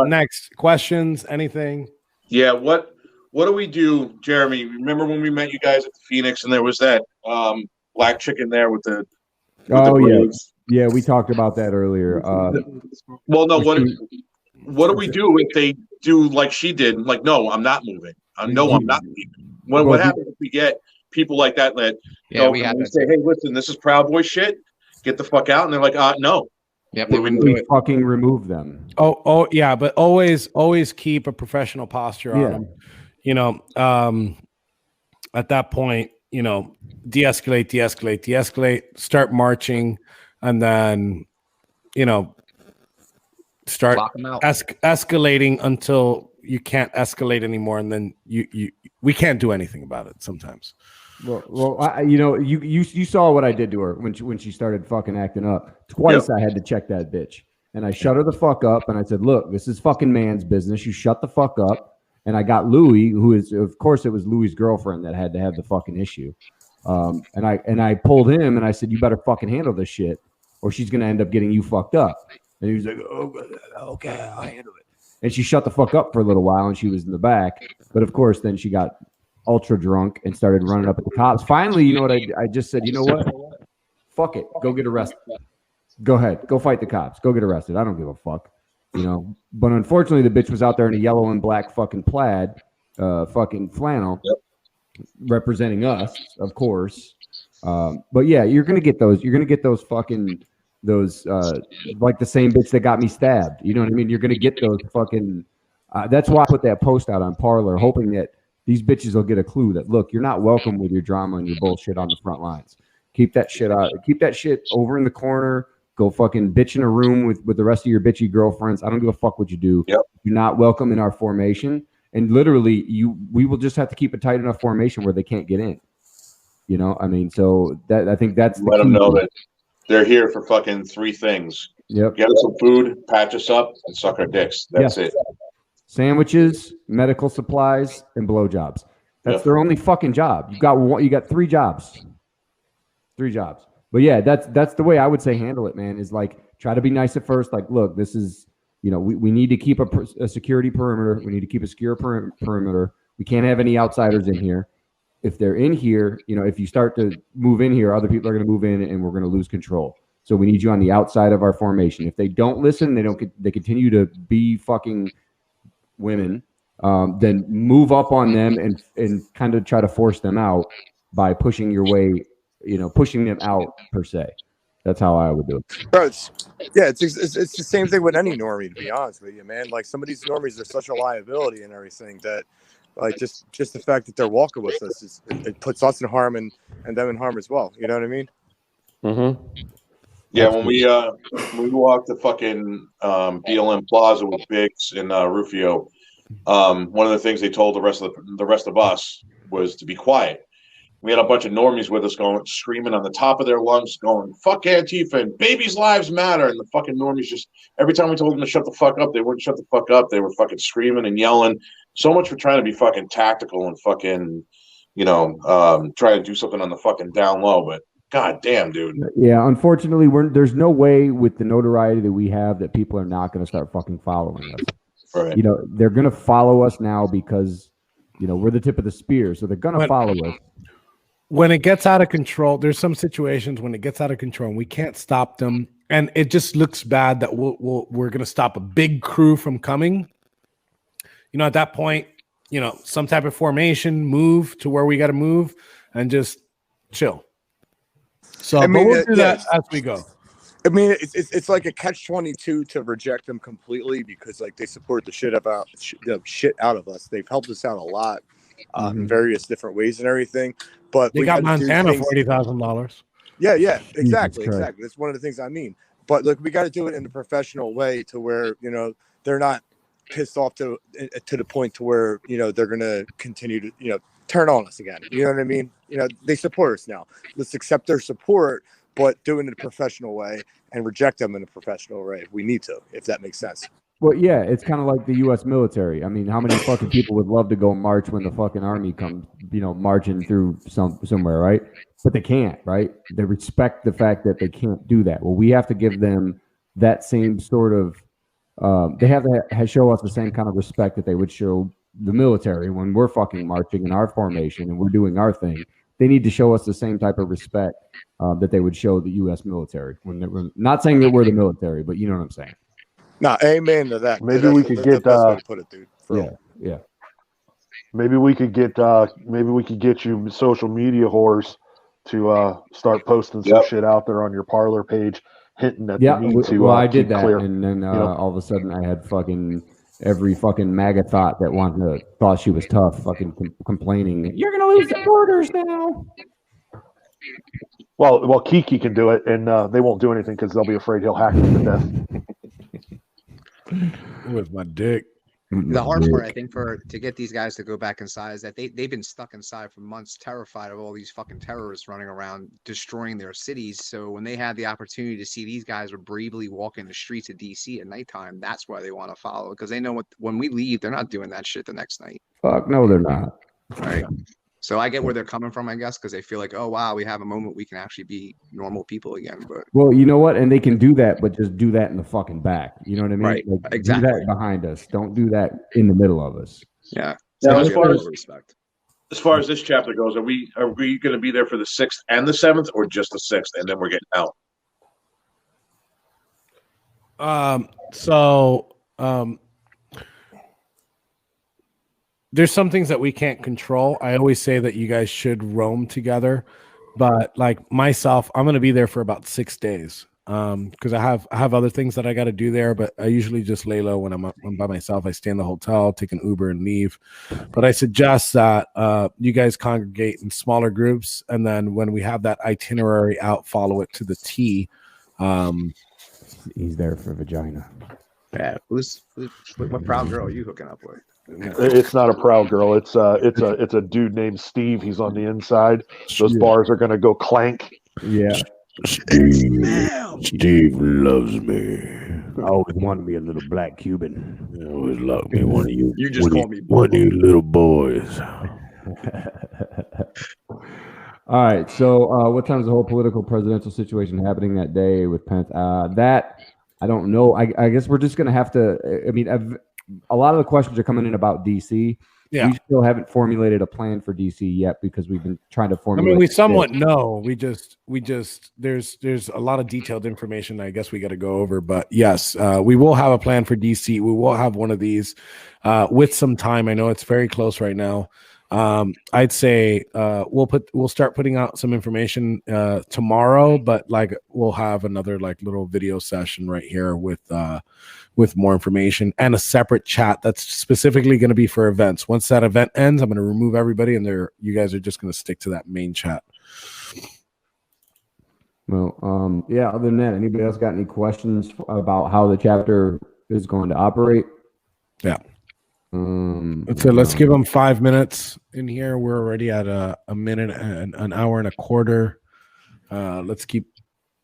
[SPEAKER 1] Next questions, anything?
[SPEAKER 10] Yeah. What do we do, Jeremy? Remember when we met you guys at the Phoenix and there was that black chicken there with the braids?
[SPEAKER 2] Yeah, we talked about that earlier.
[SPEAKER 10] Well, no. What do we do if they do like she did? Like, no, I'm not moving. I'm not leaving. What happens if we get people like that?
[SPEAKER 8] We had that.
[SPEAKER 10] Say, hey, listen, this is Proud Boy shit. Get the fuck out, and they're like, no.
[SPEAKER 8] Yep, they wouldn't do
[SPEAKER 2] We
[SPEAKER 8] it.
[SPEAKER 2] fucking remove them.
[SPEAKER 1] Oh, yeah, but always keep a professional posture on them. You know, at that point, you know, de-escalate, start marching, and then, you know, start
[SPEAKER 8] Lock 'em out.
[SPEAKER 1] escalating until you can't escalate anymore, and then we can't do anything about it sometimes.
[SPEAKER 2] Well, you saw what I did to her when she started fucking acting up. Twice I had to check that bitch, and I shut her the fuck up, and I said, "Look, this is fucking man's business. You shut the fuck up." And I got Louie, who is, of course, it was Louie's girlfriend that had to have the fucking issue. And I pulled him, and I said, "You better fucking handle this shit, or she's gonna end up getting you fucked up." And he was like, "Oh, okay, I'll handle it." And she shut the fuck up for a little while, and she was in the back. But of course, then she got ultra drunk and started running up at the cops. Finally, you know what I just said? You know what? Fuck it. Go get arrested. Go ahead. Go fight the cops. Go get arrested. I don't give a fuck. You know. But unfortunately, the bitch was out there in a yellow and black fucking plaid, fucking flannel, representing us, of course. But yeah, you're gonna get those. You're gonna get those fucking like the same bitch that got me stabbed. You know what I mean? You're gonna get those fucking. That's why I put that post out on Parler, hoping that these bitches will get a clue that, look, you're not welcome with your drama and your bullshit on the front lines. Keep that shit out. Keep that shit over in the corner. Go fucking bitch in a room with the rest of your bitchy girlfriends. I don't give a fuck what you do.
[SPEAKER 10] Yep.
[SPEAKER 2] You're not welcome in our formation. And literally, we will just have to keep a tight enough formation where they can't get in. You know, I mean, so that I think that's
[SPEAKER 10] Let them know that they're here for fucking three things.
[SPEAKER 2] Yep.
[SPEAKER 10] Get us some food, patch us up, and suck our dicks. That's it.
[SPEAKER 2] Sandwiches, medical supplies, and blowjobs. That's their only fucking job. You got three jobs. But yeah, that's the way I would say handle it, man, is like try to be nice at first. Like, look, this is, you know, we need to keep a security perimeter. We need to keep a secure perimeter. We can't have any outsiders in here. If they're in here, you know, if you start to move in here, other people are going to move in and we're going to lose control. So we need you on the outside of our formation. If they don't listen, they continue to be fucking women, then move up on them and kind of try to force them out by pushing your way, you know, pushing them out per se. That's how I would do it.
[SPEAKER 7] Bro, it's the same thing with any normie, to be honest with you, man. Like, some of these normies are such a liability and everything that, like, just the fact that they're walking with us it puts us in harm and them in harm as well. You know what I mean?
[SPEAKER 3] Mm-hmm.
[SPEAKER 10] Yeah, when we walked the fucking BLM Plaza with Biggs and Rufio, one of the things they told the rest of us was to be quiet. We had a bunch of normies with us screaming on the top of their lungs, going, "Fuck Antifa and babies' lives matter." And the fucking normies just, every time we told them to shut the fuck up, they wouldn't shut the fuck up. They were fucking screaming and yelling. So much for trying to be fucking tactical and fucking, you know, try to do something on the fucking down low. But god damn, dude.
[SPEAKER 2] Yeah, unfortunately, there's no way with the notoriety that we have that people are not going to start fucking following us.
[SPEAKER 10] Right.
[SPEAKER 2] You know, they're going to follow us now because we're the tip of the spear, so they're gonna follow us.
[SPEAKER 1] When it gets out of control, there's some situations when it gets out of control and we can't stop them, and it just looks bad that we're going to stop a big crew from coming. At that point, some type of formation, move to where we got to move, and just chill. So
[SPEAKER 11] I mean,
[SPEAKER 1] we'll do that as we go.
[SPEAKER 11] I mean, it's like a catch-22 to reject them completely because like they support the shit out of us. They've helped us out a lot in various different ways and everything. But
[SPEAKER 1] They got Montana $40,000.
[SPEAKER 11] Yeah, exactly. That's one of the things I mean. But look, we got to do it in a professional way to where they're not pissed off to the point to where they're gonna continue to turn on us again. You know what I mean? They support us now. Let's accept their support, but do it in a professional way and reject them in a professional way if we need to, if that makes sense.
[SPEAKER 2] Well, yeah, it's kind of like the U.S. military. I mean, how many fucking people would love to go march when the fucking army comes, marching through somewhere, right? But they can't, right? They respect the fact that they can't do that. Well, we have to give them that same sort of. They have to show us the same kind of respect that they would show the military when we're fucking marching in our formation and we're doing our thing. They need to show us the same type of respect that they would show the U.S. military. When not saying that we're the military, but you know what I'm saying.
[SPEAKER 11] No, amen to that.
[SPEAKER 6] Maybe we could get
[SPEAKER 11] put it, dude.
[SPEAKER 2] Yeah.
[SPEAKER 6] Maybe we could get you social media whores to start posting some shit out there on your Parlor page, hinting at the need to.
[SPEAKER 2] I did that,
[SPEAKER 6] clear.
[SPEAKER 2] and then all of a sudden I had fucking every fucking MAGA thought she was tough, fucking complaining. You're gonna lose supporters now.
[SPEAKER 6] Well, Kiki can do it, and they won't do anything because they'll be afraid he'll hack them to death.
[SPEAKER 1] With my dick.
[SPEAKER 8] The hard part, I think, to get these guys to go back inside is that they've been stuck inside for months, terrified of all these fucking terrorists running around destroying their cities. So when they had the opportunity to see these guys were bravely walking the streets of DC at nighttime, that's why they want to follow, because they know when we leave, they're not doing that shit the next night.
[SPEAKER 2] Fuck no, they're not.
[SPEAKER 8] Right. So I get where they're coming from, I guess, because they feel like, oh wow, we have a moment we can actually be normal people again. But
[SPEAKER 2] well, you know what? And they can do that, but just do that in the fucking back. You know what I mean?
[SPEAKER 8] Right.
[SPEAKER 2] Like,
[SPEAKER 8] Exactly.
[SPEAKER 2] Do that behind us. Don't do that in the middle of us.
[SPEAKER 8] Yeah.
[SPEAKER 10] Now,
[SPEAKER 8] So
[SPEAKER 10] as far as
[SPEAKER 8] respect.
[SPEAKER 10] as far as this chapter goes, are we going to be there for the 6th and the 7th, or just the 6th, and then we're getting out?
[SPEAKER 1] There's some things that we can't control. I always say that you guys should roam together, but like myself, I'm going to be there for about 6 days because I have other things that I got to do there. But I usually just lay low when I'm by myself. I stay in the hotel, take an Uber, and leave. But I suggest that you guys congregate in smaller groups, and then when we have that itinerary out, follow it to the T.
[SPEAKER 2] He's there for vagina.
[SPEAKER 8] Yeah. What proud girl are you hooking up with?
[SPEAKER 6] It's not a proud girl. It's a dude named Steve. He's on the inside. Those bars are gonna go clank.
[SPEAKER 2] Yeah.
[SPEAKER 1] Steve loves me.
[SPEAKER 2] I always wanted me a little black Cuban.
[SPEAKER 1] He always loved me. One of you.
[SPEAKER 8] You just call me
[SPEAKER 1] one of you little boys.
[SPEAKER 2] All right. So, what time is the whole political presidential situation happening that day with Pence? That I don't know. I guess we're just gonna have to. I mean, a lot of the questions are coming in about DC.
[SPEAKER 1] Yeah.
[SPEAKER 2] We still haven't formulated a plan for DC yet because we've been trying to formulate.
[SPEAKER 1] I mean, we somewhat know. We just there's a lot of detailed information I guess we got to go over. But yes, we will have a plan for DC. We will have one of these with some time. I know it's very close right now. I'd say we'll start putting out some information tomorrow, but like we'll have another like little video session right here with more information and a separate chat that's specifically going to be for events. Once that event ends, I'm going to remove everybody, and you guys are just going to stick to that main chat.
[SPEAKER 2] Well, yeah. Other than that, anybody else got any questions about how the chapter is going to operate?
[SPEAKER 1] Yeah. So let's give them 5 minutes in here. We're already at a minute and an hour and a quarter. Let's keep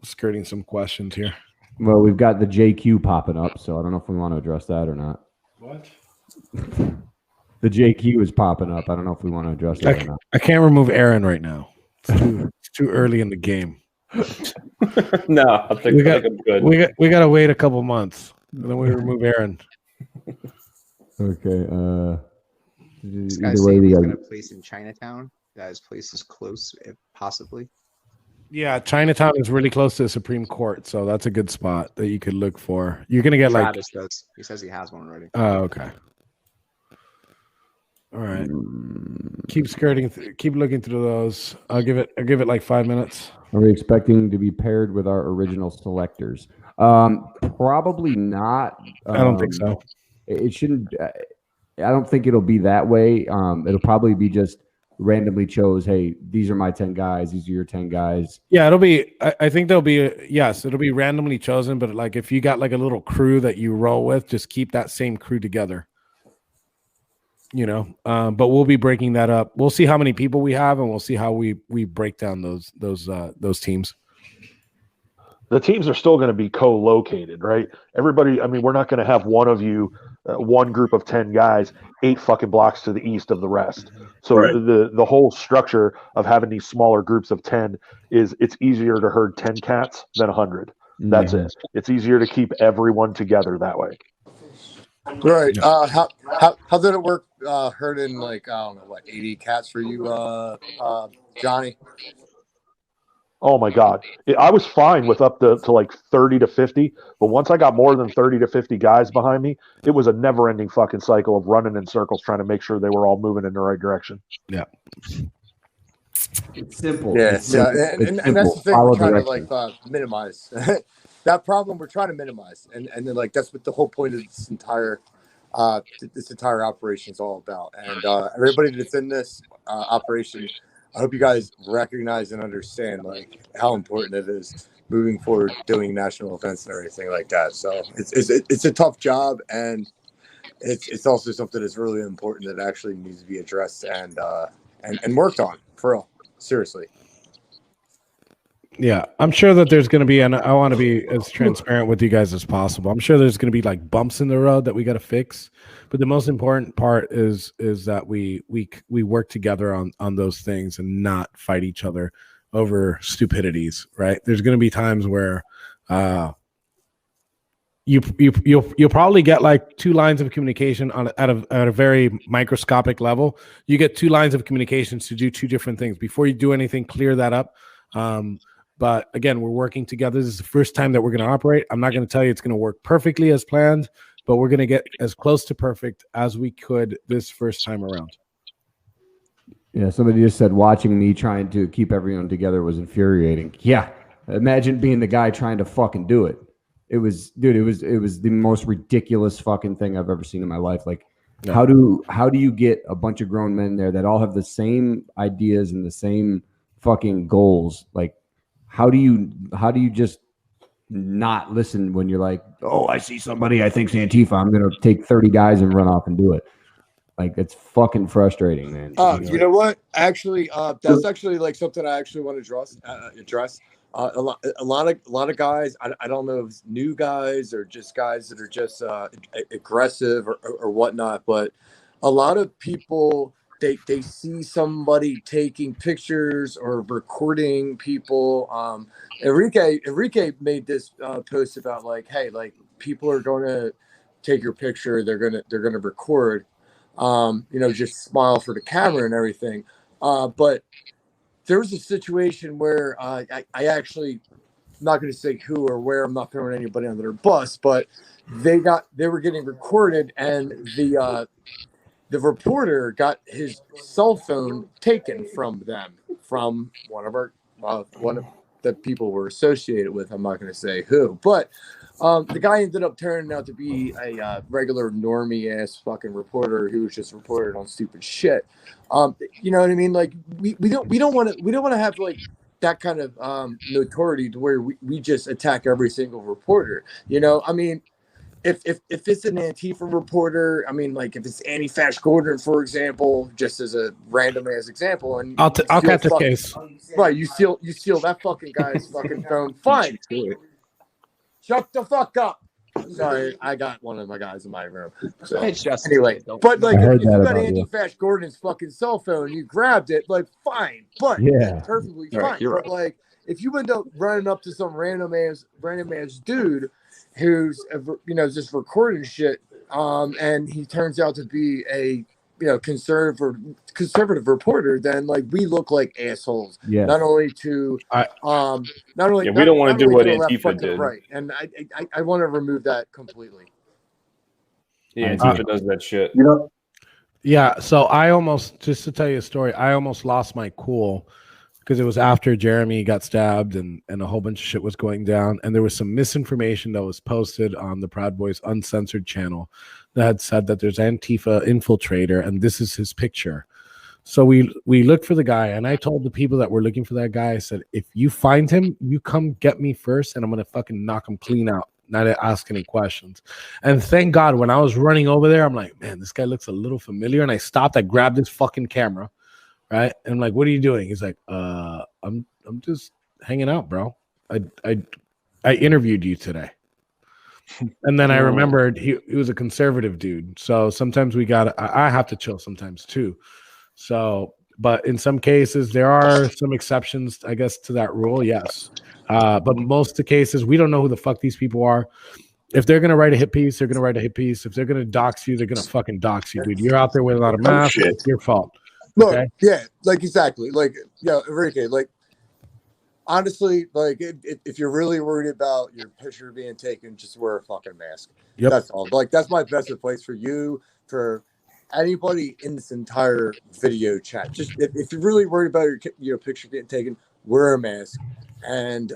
[SPEAKER 1] skirting some questions here.
[SPEAKER 2] Well, we've got the JQ popping up, so I don't know if we want to address that or not.
[SPEAKER 1] What?
[SPEAKER 2] The JQ is popping up. I don't know if we want to address that or not.
[SPEAKER 1] I can't remove Aaron right now. It's too early in the game.
[SPEAKER 3] No, I think I'm good.
[SPEAKER 1] We got to wait a couple months, and then we remove Aaron.
[SPEAKER 2] Okay.
[SPEAKER 8] This
[SPEAKER 2] Either
[SPEAKER 8] guy's
[SPEAKER 2] way,
[SPEAKER 8] saying
[SPEAKER 2] we
[SPEAKER 8] he's
[SPEAKER 2] got
[SPEAKER 8] got a place in Chinatown. That his place is close, if possibly.
[SPEAKER 1] Yeah, Chinatown is really close to the Supreme Court, so that's a good spot that you could look for. You're gonna get
[SPEAKER 8] Travis does. He says he has one already.
[SPEAKER 1] Oh, okay. All right. Keep skirting. Keep looking through those. I'll give it like 5 minutes.
[SPEAKER 2] Are we expecting to be paired with our original selectors? Probably not.
[SPEAKER 1] I don't think so.
[SPEAKER 2] It shouldn't. I don't think it'll be that way. It'll probably be just randomly chose. Hey, these are my 10 guys. These are your 10 guys.
[SPEAKER 1] Yeah, it'll be. I think there'll be. Yes, it'll be randomly chosen. But like, if you got like a little crew that you roll with, just keep that same crew together. You know, but we'll be breaking that up. We'll see how many people we have, and we'll see how we break down those teams.
[SPEAKER 6] The teams are still going to be co-located, right? Everybody, I mean, we're not going to have one of you, one group of 10 guys, 8 fucking blocks to the east of the rest. So
[SPEAKER 10] Right.
[SPEAKER 6] the whole structure of having these smaller groups of 10 is it's easier to herd 10 cats than 100. That's it. It's easier to keep everyone together that way.
[SPEAKER 7] Right. How did it work? Herding like I don't know what 80 cats for you, Johnny.
[SPEAKER 6] Oh my God. I was fine with up to like 30 to 50, but once I got more than 30 to 50 guys behind me, it was a never ending fucking cycle of running in circles trying to make sure they were all moving in the right direction.
[SPEAKER 1] Yeah.
[SPEAKER 2] It's simple.
[SPEAKER 7] Yeah,
[SPEAKER 2] It's simple.
[SPEAKER 7] yeah,
[SPEAKER 2] It's
[SPEAKER 7] and
[SPEAKER 2] simple.
[SPEAKER 7] that's the thing
[SPEAKER 2] Follow
[SPEAKER 7] we're trying
[SPEAKER 2] directions.
[SPEAKER 7] to like minimize. That problem we're trying to minimize, and then like that's what the whole point of this entire operation is all about. And everybody that's in this operation, I hope you guys recognize and understand like how important it is moving forward, doing national events and everything like that. So it's a tough job, and it's also something that's really important that actually needs to be addressed and worked on for real. Seriously.
[SPEAKER 1] Yeah, I'm sure that there's going to be, and I want to be as transparent with you guys as possible. I'm sure there's going to be like bumps in the road that we got to fix, but the most important part is that we work together on those things and not fight each other over stupidities. Right? There's going to be times where you'll probably get like 2 lines of communication at a very microscopic level. You get 2 lines of communications to do 2 different things. Before you do anything, clear that up. But again, we're working together. This is the first time that we're going to operate. I'm not going to tell you it's going to work perfectly as planned, but we're going to get as close to perfect as we could this first time around.
[SPEAKER 2] Yeah, somebody just said watching me trying to keep everyone together was infuriating. Yeah, imagine being the guy trying to fucking do it. It was the most ridiculous fucking thing I've ever seen in my life. Like,
[SPEAKER 1] Yeah.
[SPEAKER 2] how do you get a bunch of grown men there that all have the same ideas and the same fucking goals? Like, how do you just not listen when you're like, oh, I see somebody I think's Antifa, I'm gonna take 30 guys and run off and do it? Like, it's fucking frustrating, man.
[SPEAKER 7] You know what? Actually, that's actually like something I actually want to address. A lot of guys. I don't know if it's new guys or just guys that are just aggressive or whatnot. But a lot of people they see somebody taking pictures or recording people. Enrique made this post about like, hey, like people are going to take your picture. They're gonna record. Just smile for the camera and everything. But there was a situation where I actually, I'm not going to say who or where, I'm not throwing anybody under their bus, but they were getting recorded, and the reporter got his cell phone taken from them, from one of the people we're associated with. I'm not going to say who, but the guy ended up turning out to be a regular normie ass fucking reporter who was just reported on stupid shit. You know what I mean? Like we don't want to have like that kind of notoriety to where we just attack every single reporter. You know, I mean, if it's an Antifa reporter, I mean, like if it's Annie Fash Gordon, for example, just as a random ass example, and
[SPEAKER 1] I'll catch the case.
[SPEAKER 7] Right, you steal that fucking guy's fucking phone. Fine. Shut the fuck up. Sorry, I got one of my guys in my room. So
[SPEAKER 8] It's just
[SPEAKER 7] anyway, but like
[SPEAKER 2] I heard
[SPEAKER 7] if you
[SPEAKER 2] that
[SPEAKER 7] got
[SPEAKER 2] about
[SPEAKER 7] Andy
[SPEAKER 2] you.
[SPEAKER 7] Fash Gordon's fucking cell phone, you grabbed it, like fine, but
[SPEAKER 2] Yeah.
[SPEAKER 7] perfectly
[SPEAKER 8] All right,
[SPEAKER 7] fine.
[SPEAKER 8] you're
[SPEAKER 7] But like if you end up running up to some random ass dude who's just recording shit, and he turns out to be a conservative reporter, then like we look like assholes.
[SPEAKER 2] Yeah.
[SPEAKER 7] Not only to not only
[SPEAKER 3] Yeah, we don't wanna
[SPEAKER 7] not
[SPEAKER 3] do
[SPEAKER 7] only
[SPEAKER 3] what
[SPEAKER 7] to the left,
[SPEAKER 3] Antifa
[SPEAKER 7] but to the
[SPEAKER 3] did.
[SPEAKER 7] right. And I want to remove that completely.
[SPEAKER 3] Yeah, Antifa does that shit.
[SPEAKER 10] You know,
[SPEAKER 1] Yeah, so I almost, just to tell you a story, I almost lost my cool because it was after Jeremy got stabbed and a whole bunch of shit was going down, and there was some misinformation that was posted on the Proud Boys Uncensored channel that had said that there's Antifa infiltrator and this is his picture. So we looked for the guy, and I told the people that were looking for that guy, I said, if you find him, you come get me first, and I'm gonna fucking knock him clean out, not ask any questions. And thank God, when I was running over there, I'm like, man, this guy looks a little familiar. And I stopped, I grabbed his fucking camera, right? And I'm like, what are you doing? He's like, I'm just hanging out, bro. I interviewed you today. And then I remembered he was a conservative dude. So sometimes I have to chill sometimes too. So, but in some cases, there are some exceptions, I guess, to that rule. Yes. But most of the cases, we don't know who the fuck these people are. If they're going to write a hit piece, they're going to write a hit piece. If they're going to dox you, they're going to fucking dox you, dude. You're out there without a mask. It's your fault.
[SPEAKER 7] Look,
[SPEAKER 1] Okay?
[SPEAKER 7] yeah, like exactly. Like, Enrique, like, honestly, like, if you're really worried about your picture being taken, just wear a fucking mask.
[SPEAKER 1] Yep.
[SPEAKER 7] That's all. Like, that's my best advice for you, for anybody in this entire video chat. Just if you're really worried about your picture getting taken, wear a mask. And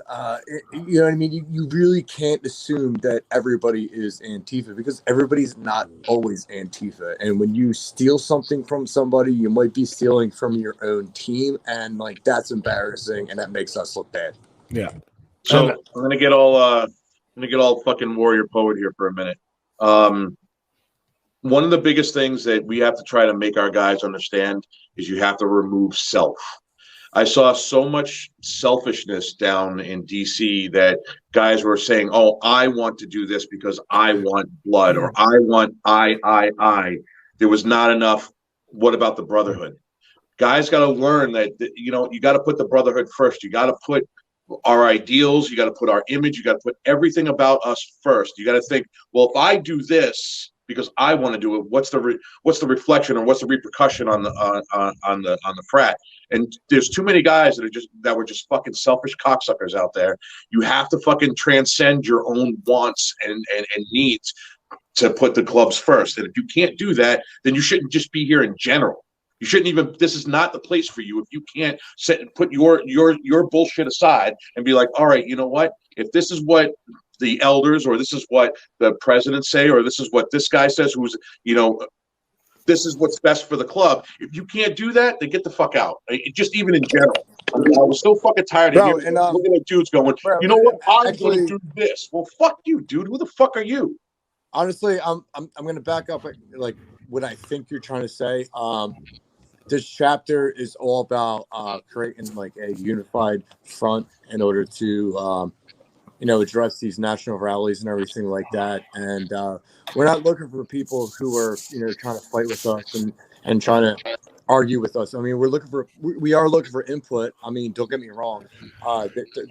[SPEAKER 7] you know what I mean? You really can't assume that everybody is Antifa, because everybody's not always Antifa. And when you steal something from somebody, you might be stealing from your own team, and like that's embarrassing, and that makes us look bad.
[SPEAKER 1] Yeah.
[SPEAKER 10] So I'm gonna get all fucking warrior poet here for a minute. One of the biggest things that we have to try to make our guys understand is you have to remove self. I saw so much selfishness down in DC that guys were saying, oh, I want to do this because I want blood, or I want I. There was not enough. What about the brotherhood? Guys got to learn that, you got to put the brotherhood first. You got to put our ideals. You got to put our image. You got to put everything about us first. You got to think, well, if I do this because I want to do it, what's the reflection or what's the repercussion on the frat? And there's too many guys that were just fucking selfish cocksuckers out there. You have to fucking transcend your own wants and needs to put the clubs first. And if you can't do that, then you shouldn't just be here in general. You shouldn't even. This is not the place for you if you can't put your bullshit aside and be like, all right, you know what? If this is what the elders, or this is what the presidents say, or this is what this guy says, who's, this is what's best for the club. If you can't do that, then get the fuck out. Just even in general. I was so fucking tired of looking at dudes going, you know what? I'm going to do this. Well, fuck you, dude. Who the fuck are you?
[SPEAKER 7] Honestly, I'm going to back up like what I think you're trying to say. This chapter is all about creating like a unified front in order to address these national rallies and everything like that. And we're not looking for people who are, trying to fight with us and trying to argue with us. I mean, we are looking for input. I mean, don't get me wrong.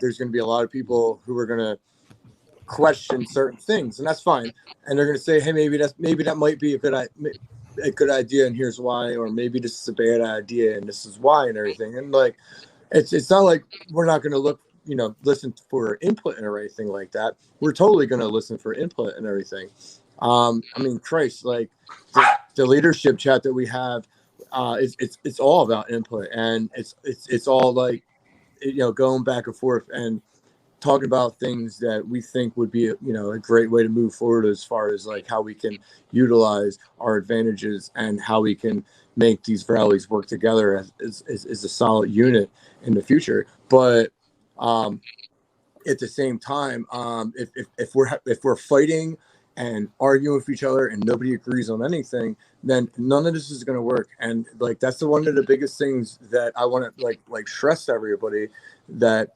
[SPEAKER 7] There's going to be a lot of people who are going to question certain things, and that's fine. And they're going to say, hey, maybe that might be a good idea, and here's why, or maybe this is a bad idea and this is why, and everything. And like, it's not like we're not going to listen for input or anything like that. We're totally going to listen for input and everything. I mean, Christ, like the leadership chat that we have, it's all about input, and it's all like, going back and forth and talking about things that we think would be, a great way to move forward as far as like how we can utilize our advantages and how we can make these rallies work together as a solid unit in the future. But at the same time, if we're fighting and arguing with each other and nobody agrees on anything, then none of this is going to work. And like that's one of the biggest things that I want to like stress to everybody, that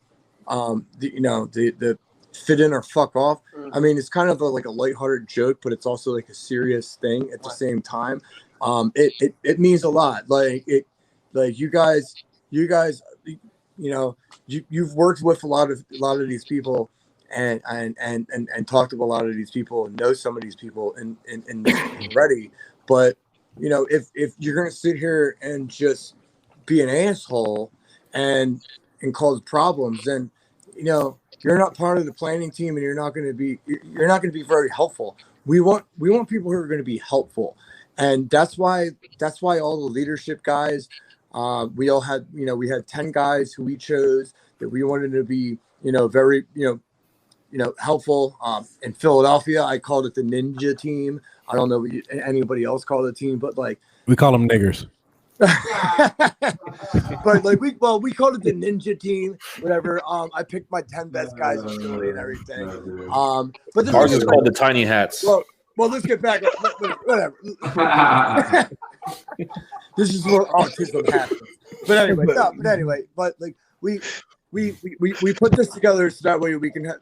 [SPEAKER 7] the fit in or fuck off. I mean, it's kind of like a lighthearted joke, but it's also like a serious thing at the same time. It means a lot. Like you guys, you've worked with a lot of these people and talked to a lot of these people and know some of these people in already. But
[SPEAKER 11] you know, if you're gonna sit here and just be an asshole and cause problems, then you know you're not part of the planning team, and you're not going to be very helpful. We want people who are going to be helpful, and that's why all the leadership guys, we all had, you know, we had 10 guys who we chose that we wanted to be, you know, very, you know, helpful. In Philadelphia, I called it the Ninja Team. I don't know what anybody else called the team, but like
[SPEAKER 1] We call them niggers.
[SPEAKER 11] but like we called it the Ninja Team, whatever. I picked my 10 best guys in Philly and everything. But this
[SPEAKER 3] Ours is called the Tiny Hats.
[SPEAKER 11] well, let's get back. Whatever. This is where autism happens. But anyway, but like we put this together so that way we can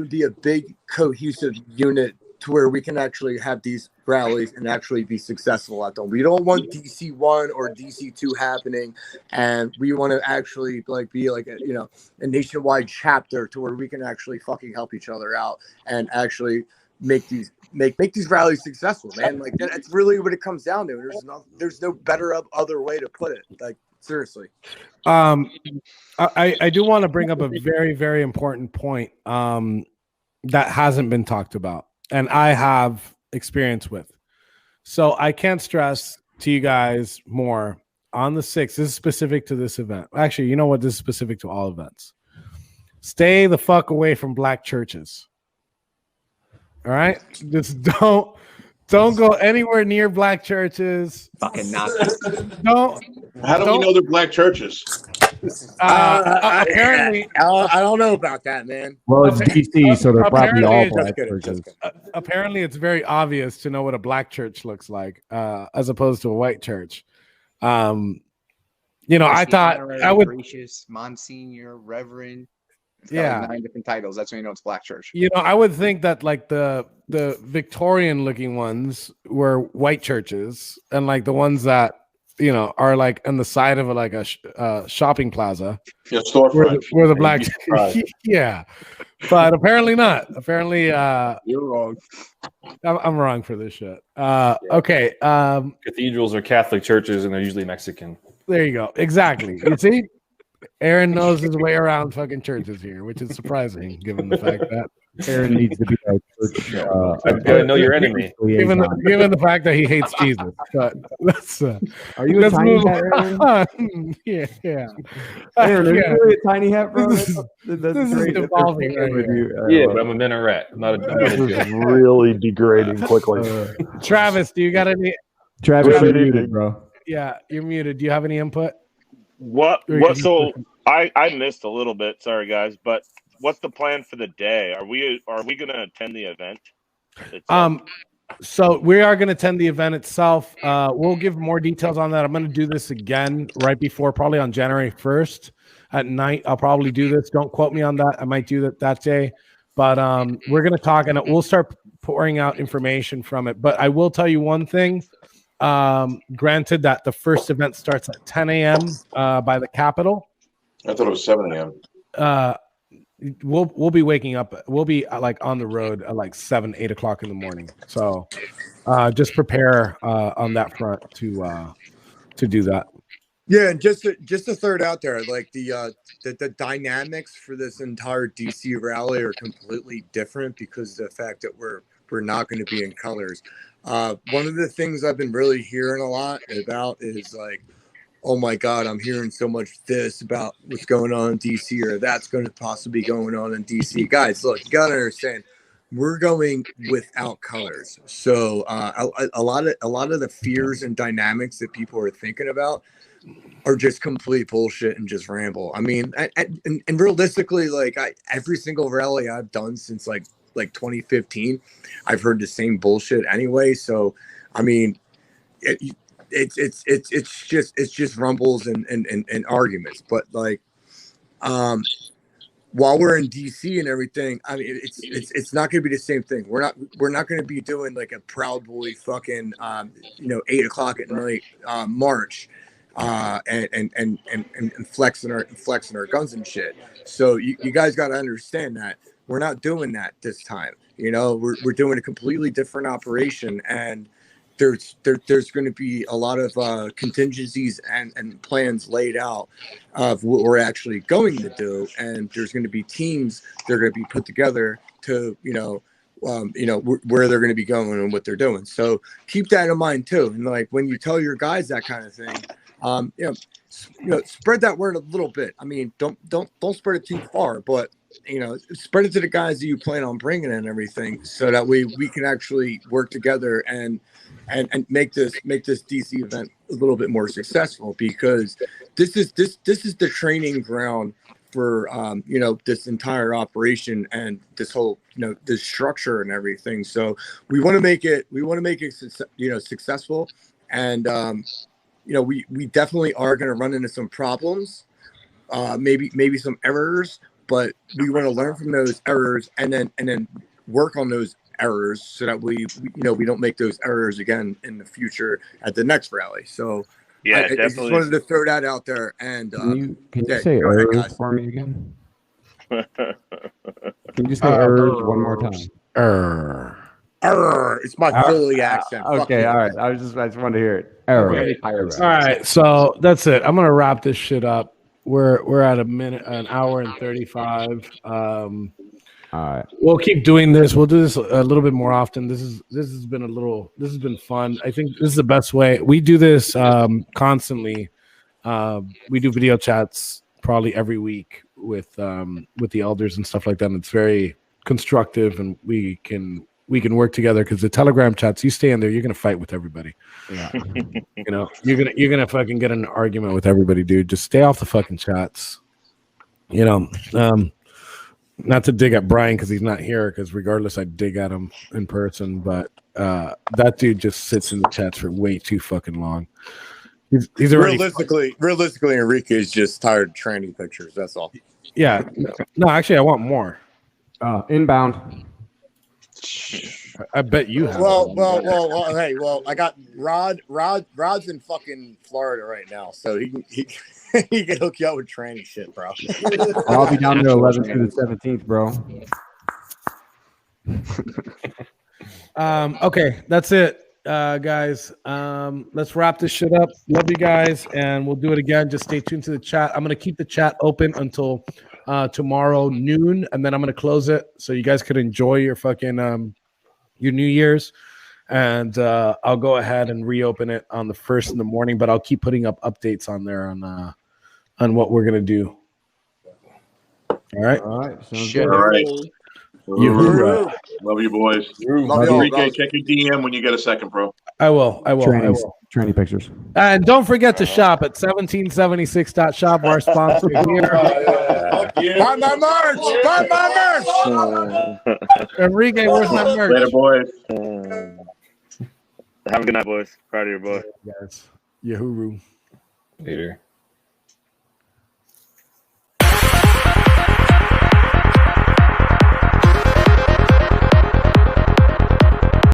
[SPEAKER 11] be a big cohesive unit to where we can actually have these rallies and actually be successful at them. We don't want DC1 or DC2 happening, and we want to actually like be like a, you know, a nationwide chapter to where we can actually fucking help each other out and actually make these rallies successful, man. Like that's really what it comes down to. There's no better other way to put it. Like seriously.
[SPEAKER 1] I do want to bring up a very, very important point that hasn't been talked about, and I have experience with. So I can't stress to you guys more on the 6th. This is specific to this event. Actually, you know what? This is specific to all events. Stay the fuck away from black churches. All right? Just don't go anywhere near black churches.
[SPEAKER 8] Fucking not.
[SPEAKER 10] How do we know they're black churches?
[SPEAKER 1] Apparently,
[SPEAKER 11] I don't know about that, man.
[SPEAKER 2] Well, it's DC, so they're probably all black
[SPEAKER 11] just
[SPEAKER 2] churches.
[SPEAKER 1] apparently it's very obvious to know what a black church looks like, as opposed to a white church. You know, I thought I would.
[SPEAKER 8] Gracious, Monsignor, Reverend.
[SPEAKER 1] Yeah,
[SPEAKER 8] like 9 different titles. That's when you know it's black church.
[SPEAKER 1] You know, I would think that like the Victorian looking ones were white churches, and like the ones that, you know, are like on the side of a shopping plaza.
[SPEAKER 10] Yeah, storefront.
[SPEAKER 1] Where the black, yeah, but apparently not. Apparently,
[SPEAKER 8] you're wrong.
[SPEAKER 1] I'm wrong for this shit. Okay.
[SPEAKER 3] Cathedrals are Catholic churches, and they're usually Mexican.
[SPEAKER 1] There you go. Exactly. You see, Aaron knows his way around fucking churches here, which is surprising given the fact that
[SPEAKER 2] Aaron needs to be our church.
[SPEAKER 3] Gotta know your enemy.
[SPEAKER 1] Given the fact that he hates Jesus. But let's,
[SPEAKER 2] are you a tiny hat, Aaron?
[SPEAKER 1] Yeah.
[SPEAKER 2] Aaron, are you really a tiny hat, bro?
[SPEAKER 1] This is evolving right here.
[SPEAKER 3] Yeah, but I'm a minaret. I'm not a
[SPEAKER 6] This is really degrading quickly.
[SPEAKER 1] Travis, do you got any?
[SPEAKER 2] Travis, you're muted, bro.
[SPEAKER 1] Yeah, you're muted. Do you have any input?
[SPEAKER 12] What so I missed a little bit, sorry guys, but what's the plan for the day? Are we going to attend the event itself?
[SPEAKER 1] So we are going to attend the event itself. We'll give more details on that. I'm going to do this again right before, probably on January 1st at night. I'll probably do this. Don't quote me on that. I might do that day, but we're going to talk, and we'll start pouring out information from it. But I will tell you one thing. Granted that the first event starts at 10 a.m. By the Capitol.
[SPEAKER 10] I thought it was 7 a.m.
[SPEAKER 1] We'll be waking up. We'll be like on the road at like 7, 8 o'clock in the morning. So just prepare on that front to do that.
[SPEAKER 11] Yeah, and just to throw it out there, like the dynamics for this entire DC rally are completely different because of the fact that we're not going to be in colors. One of the things I've been really hearing a lot about is like, oh my God, I'm hearing so much this about what's going on in DC, or that's going to possibly be going on in DC. Guys, look, you got to understand, we're going without colors. So a lot of the fears and dynamics that people are thinking about are just complete bullshit and just ramble. I mean, and realistically, like every single rally I've done since like 2015, I've heard the same bullshit anyway. So, I mean, it's just rumbles and arguments. But like, while we're in DC and everything, I mean, it's not going to be the same thing. We're not going to be doing like a Proud Boy fucking 8 o'clock at night march. And flexing our guns and shit. So you guys got to understand that we're not doing that this time. You know, we're doing a completely different operation, and there's going to be a lot of contingencies and plans laid out of what we're actually going to do, and there's going to be teams that are going to be put together to where they're going to be going and what they're doing. So keep that in mind too. And like when you tell your guys that kind of thing, spread that word a little bit. I mean, don't spread it too far, but spread it to the guys that you plan on bringing in and everything, so that we can actually work together and make this DC event a little bit more successful, because this is the training ground for this entire operation and this whole this structure and everything. So we want to make it successful, and we definitely are going to run into some problems, maybe some errors, but we want to learn from those errors and then work on those errors so that we don't make those errors again in the future at the next rally. So
[SPEAKER 12] yeah,
[SPEAKER 11] I just wanted to throw that out there. And
[SPEAKER 2] can you say errors for me again? Can you say errors one more time?
[SPEAKER 11] Error. It's my Philly accent.
[SPEAKER 2] Okay, all right. I just wanted to hear it. Error.
[SPEAKER 1] Okay. All right, so that's it. I'm gonna wrap this shit up. We're at an hour and 35. All right. We'll keep doing this. We'll do this a little bit more often. This has been fun. I think this is the best way. We do this constantly. We do video chats probably every week with the elders and stuff like that. And it's very constructive, and we can work together, because the Telegram chats, you stay in there, you're gonna fight with everybody. Yeah. You're gonna fucking get in an argument with everybody, dude. Just stay off the fucking chats. Not to dig at Brian because he's not here, because regardless, I'd dig at him in person. But that dude just sits in the chats for way too fucking long. He's already
[SPEAKER 11] realistically, Enrique is just tired of training pictures. That's all.
[SPEAKER 1] Yeah. No, actually, I want more.
[SPEAKER 2] Inbound.
[SPEAKER 1] I bet you have.
[SPEAKER 11] Hey, I got Rod's in fucking Florida right now, so he can hook you up with training shit, bro.
[SPEAKER 2] I'll be down there 11th through the 17th, bro.
[SPEAKER 1] Okay, that's it, guys. Let's wrap this shit up. Love you guys, and we'll do it again. Just stay tuned to the chat. I'm gonna keep the chat open until tomorrow noon, and then I'm gonna close it so you guys could enjoy your fucking your New Year's. And I'll go ahead and reopen it on the 1st in the morning, but I'll keep putting up updates on there on what we're gonna do. All right.
[SPEAKER 2] All right.
[SPEAKER 10] All right. Love you, boys. Enrique, check your DM when you get a second, bro.
[SPEAKER 1] I will.
[SPEAKER 2] Training pictures.
[SPEAKER 1] And don't forget to shop at 1776.shop, our sponsor here.
[SPEAKER 11] Buy my merch!
[SPEAKER 1] Enrique, where's my merch?
[SPEAKER 10] Later, boys.
[SPEAKER 12] Have a good night, boys. Proud of your boy.
[SPEAKER 1] Yes. Yahoo.
[SPEAKER 3] Later.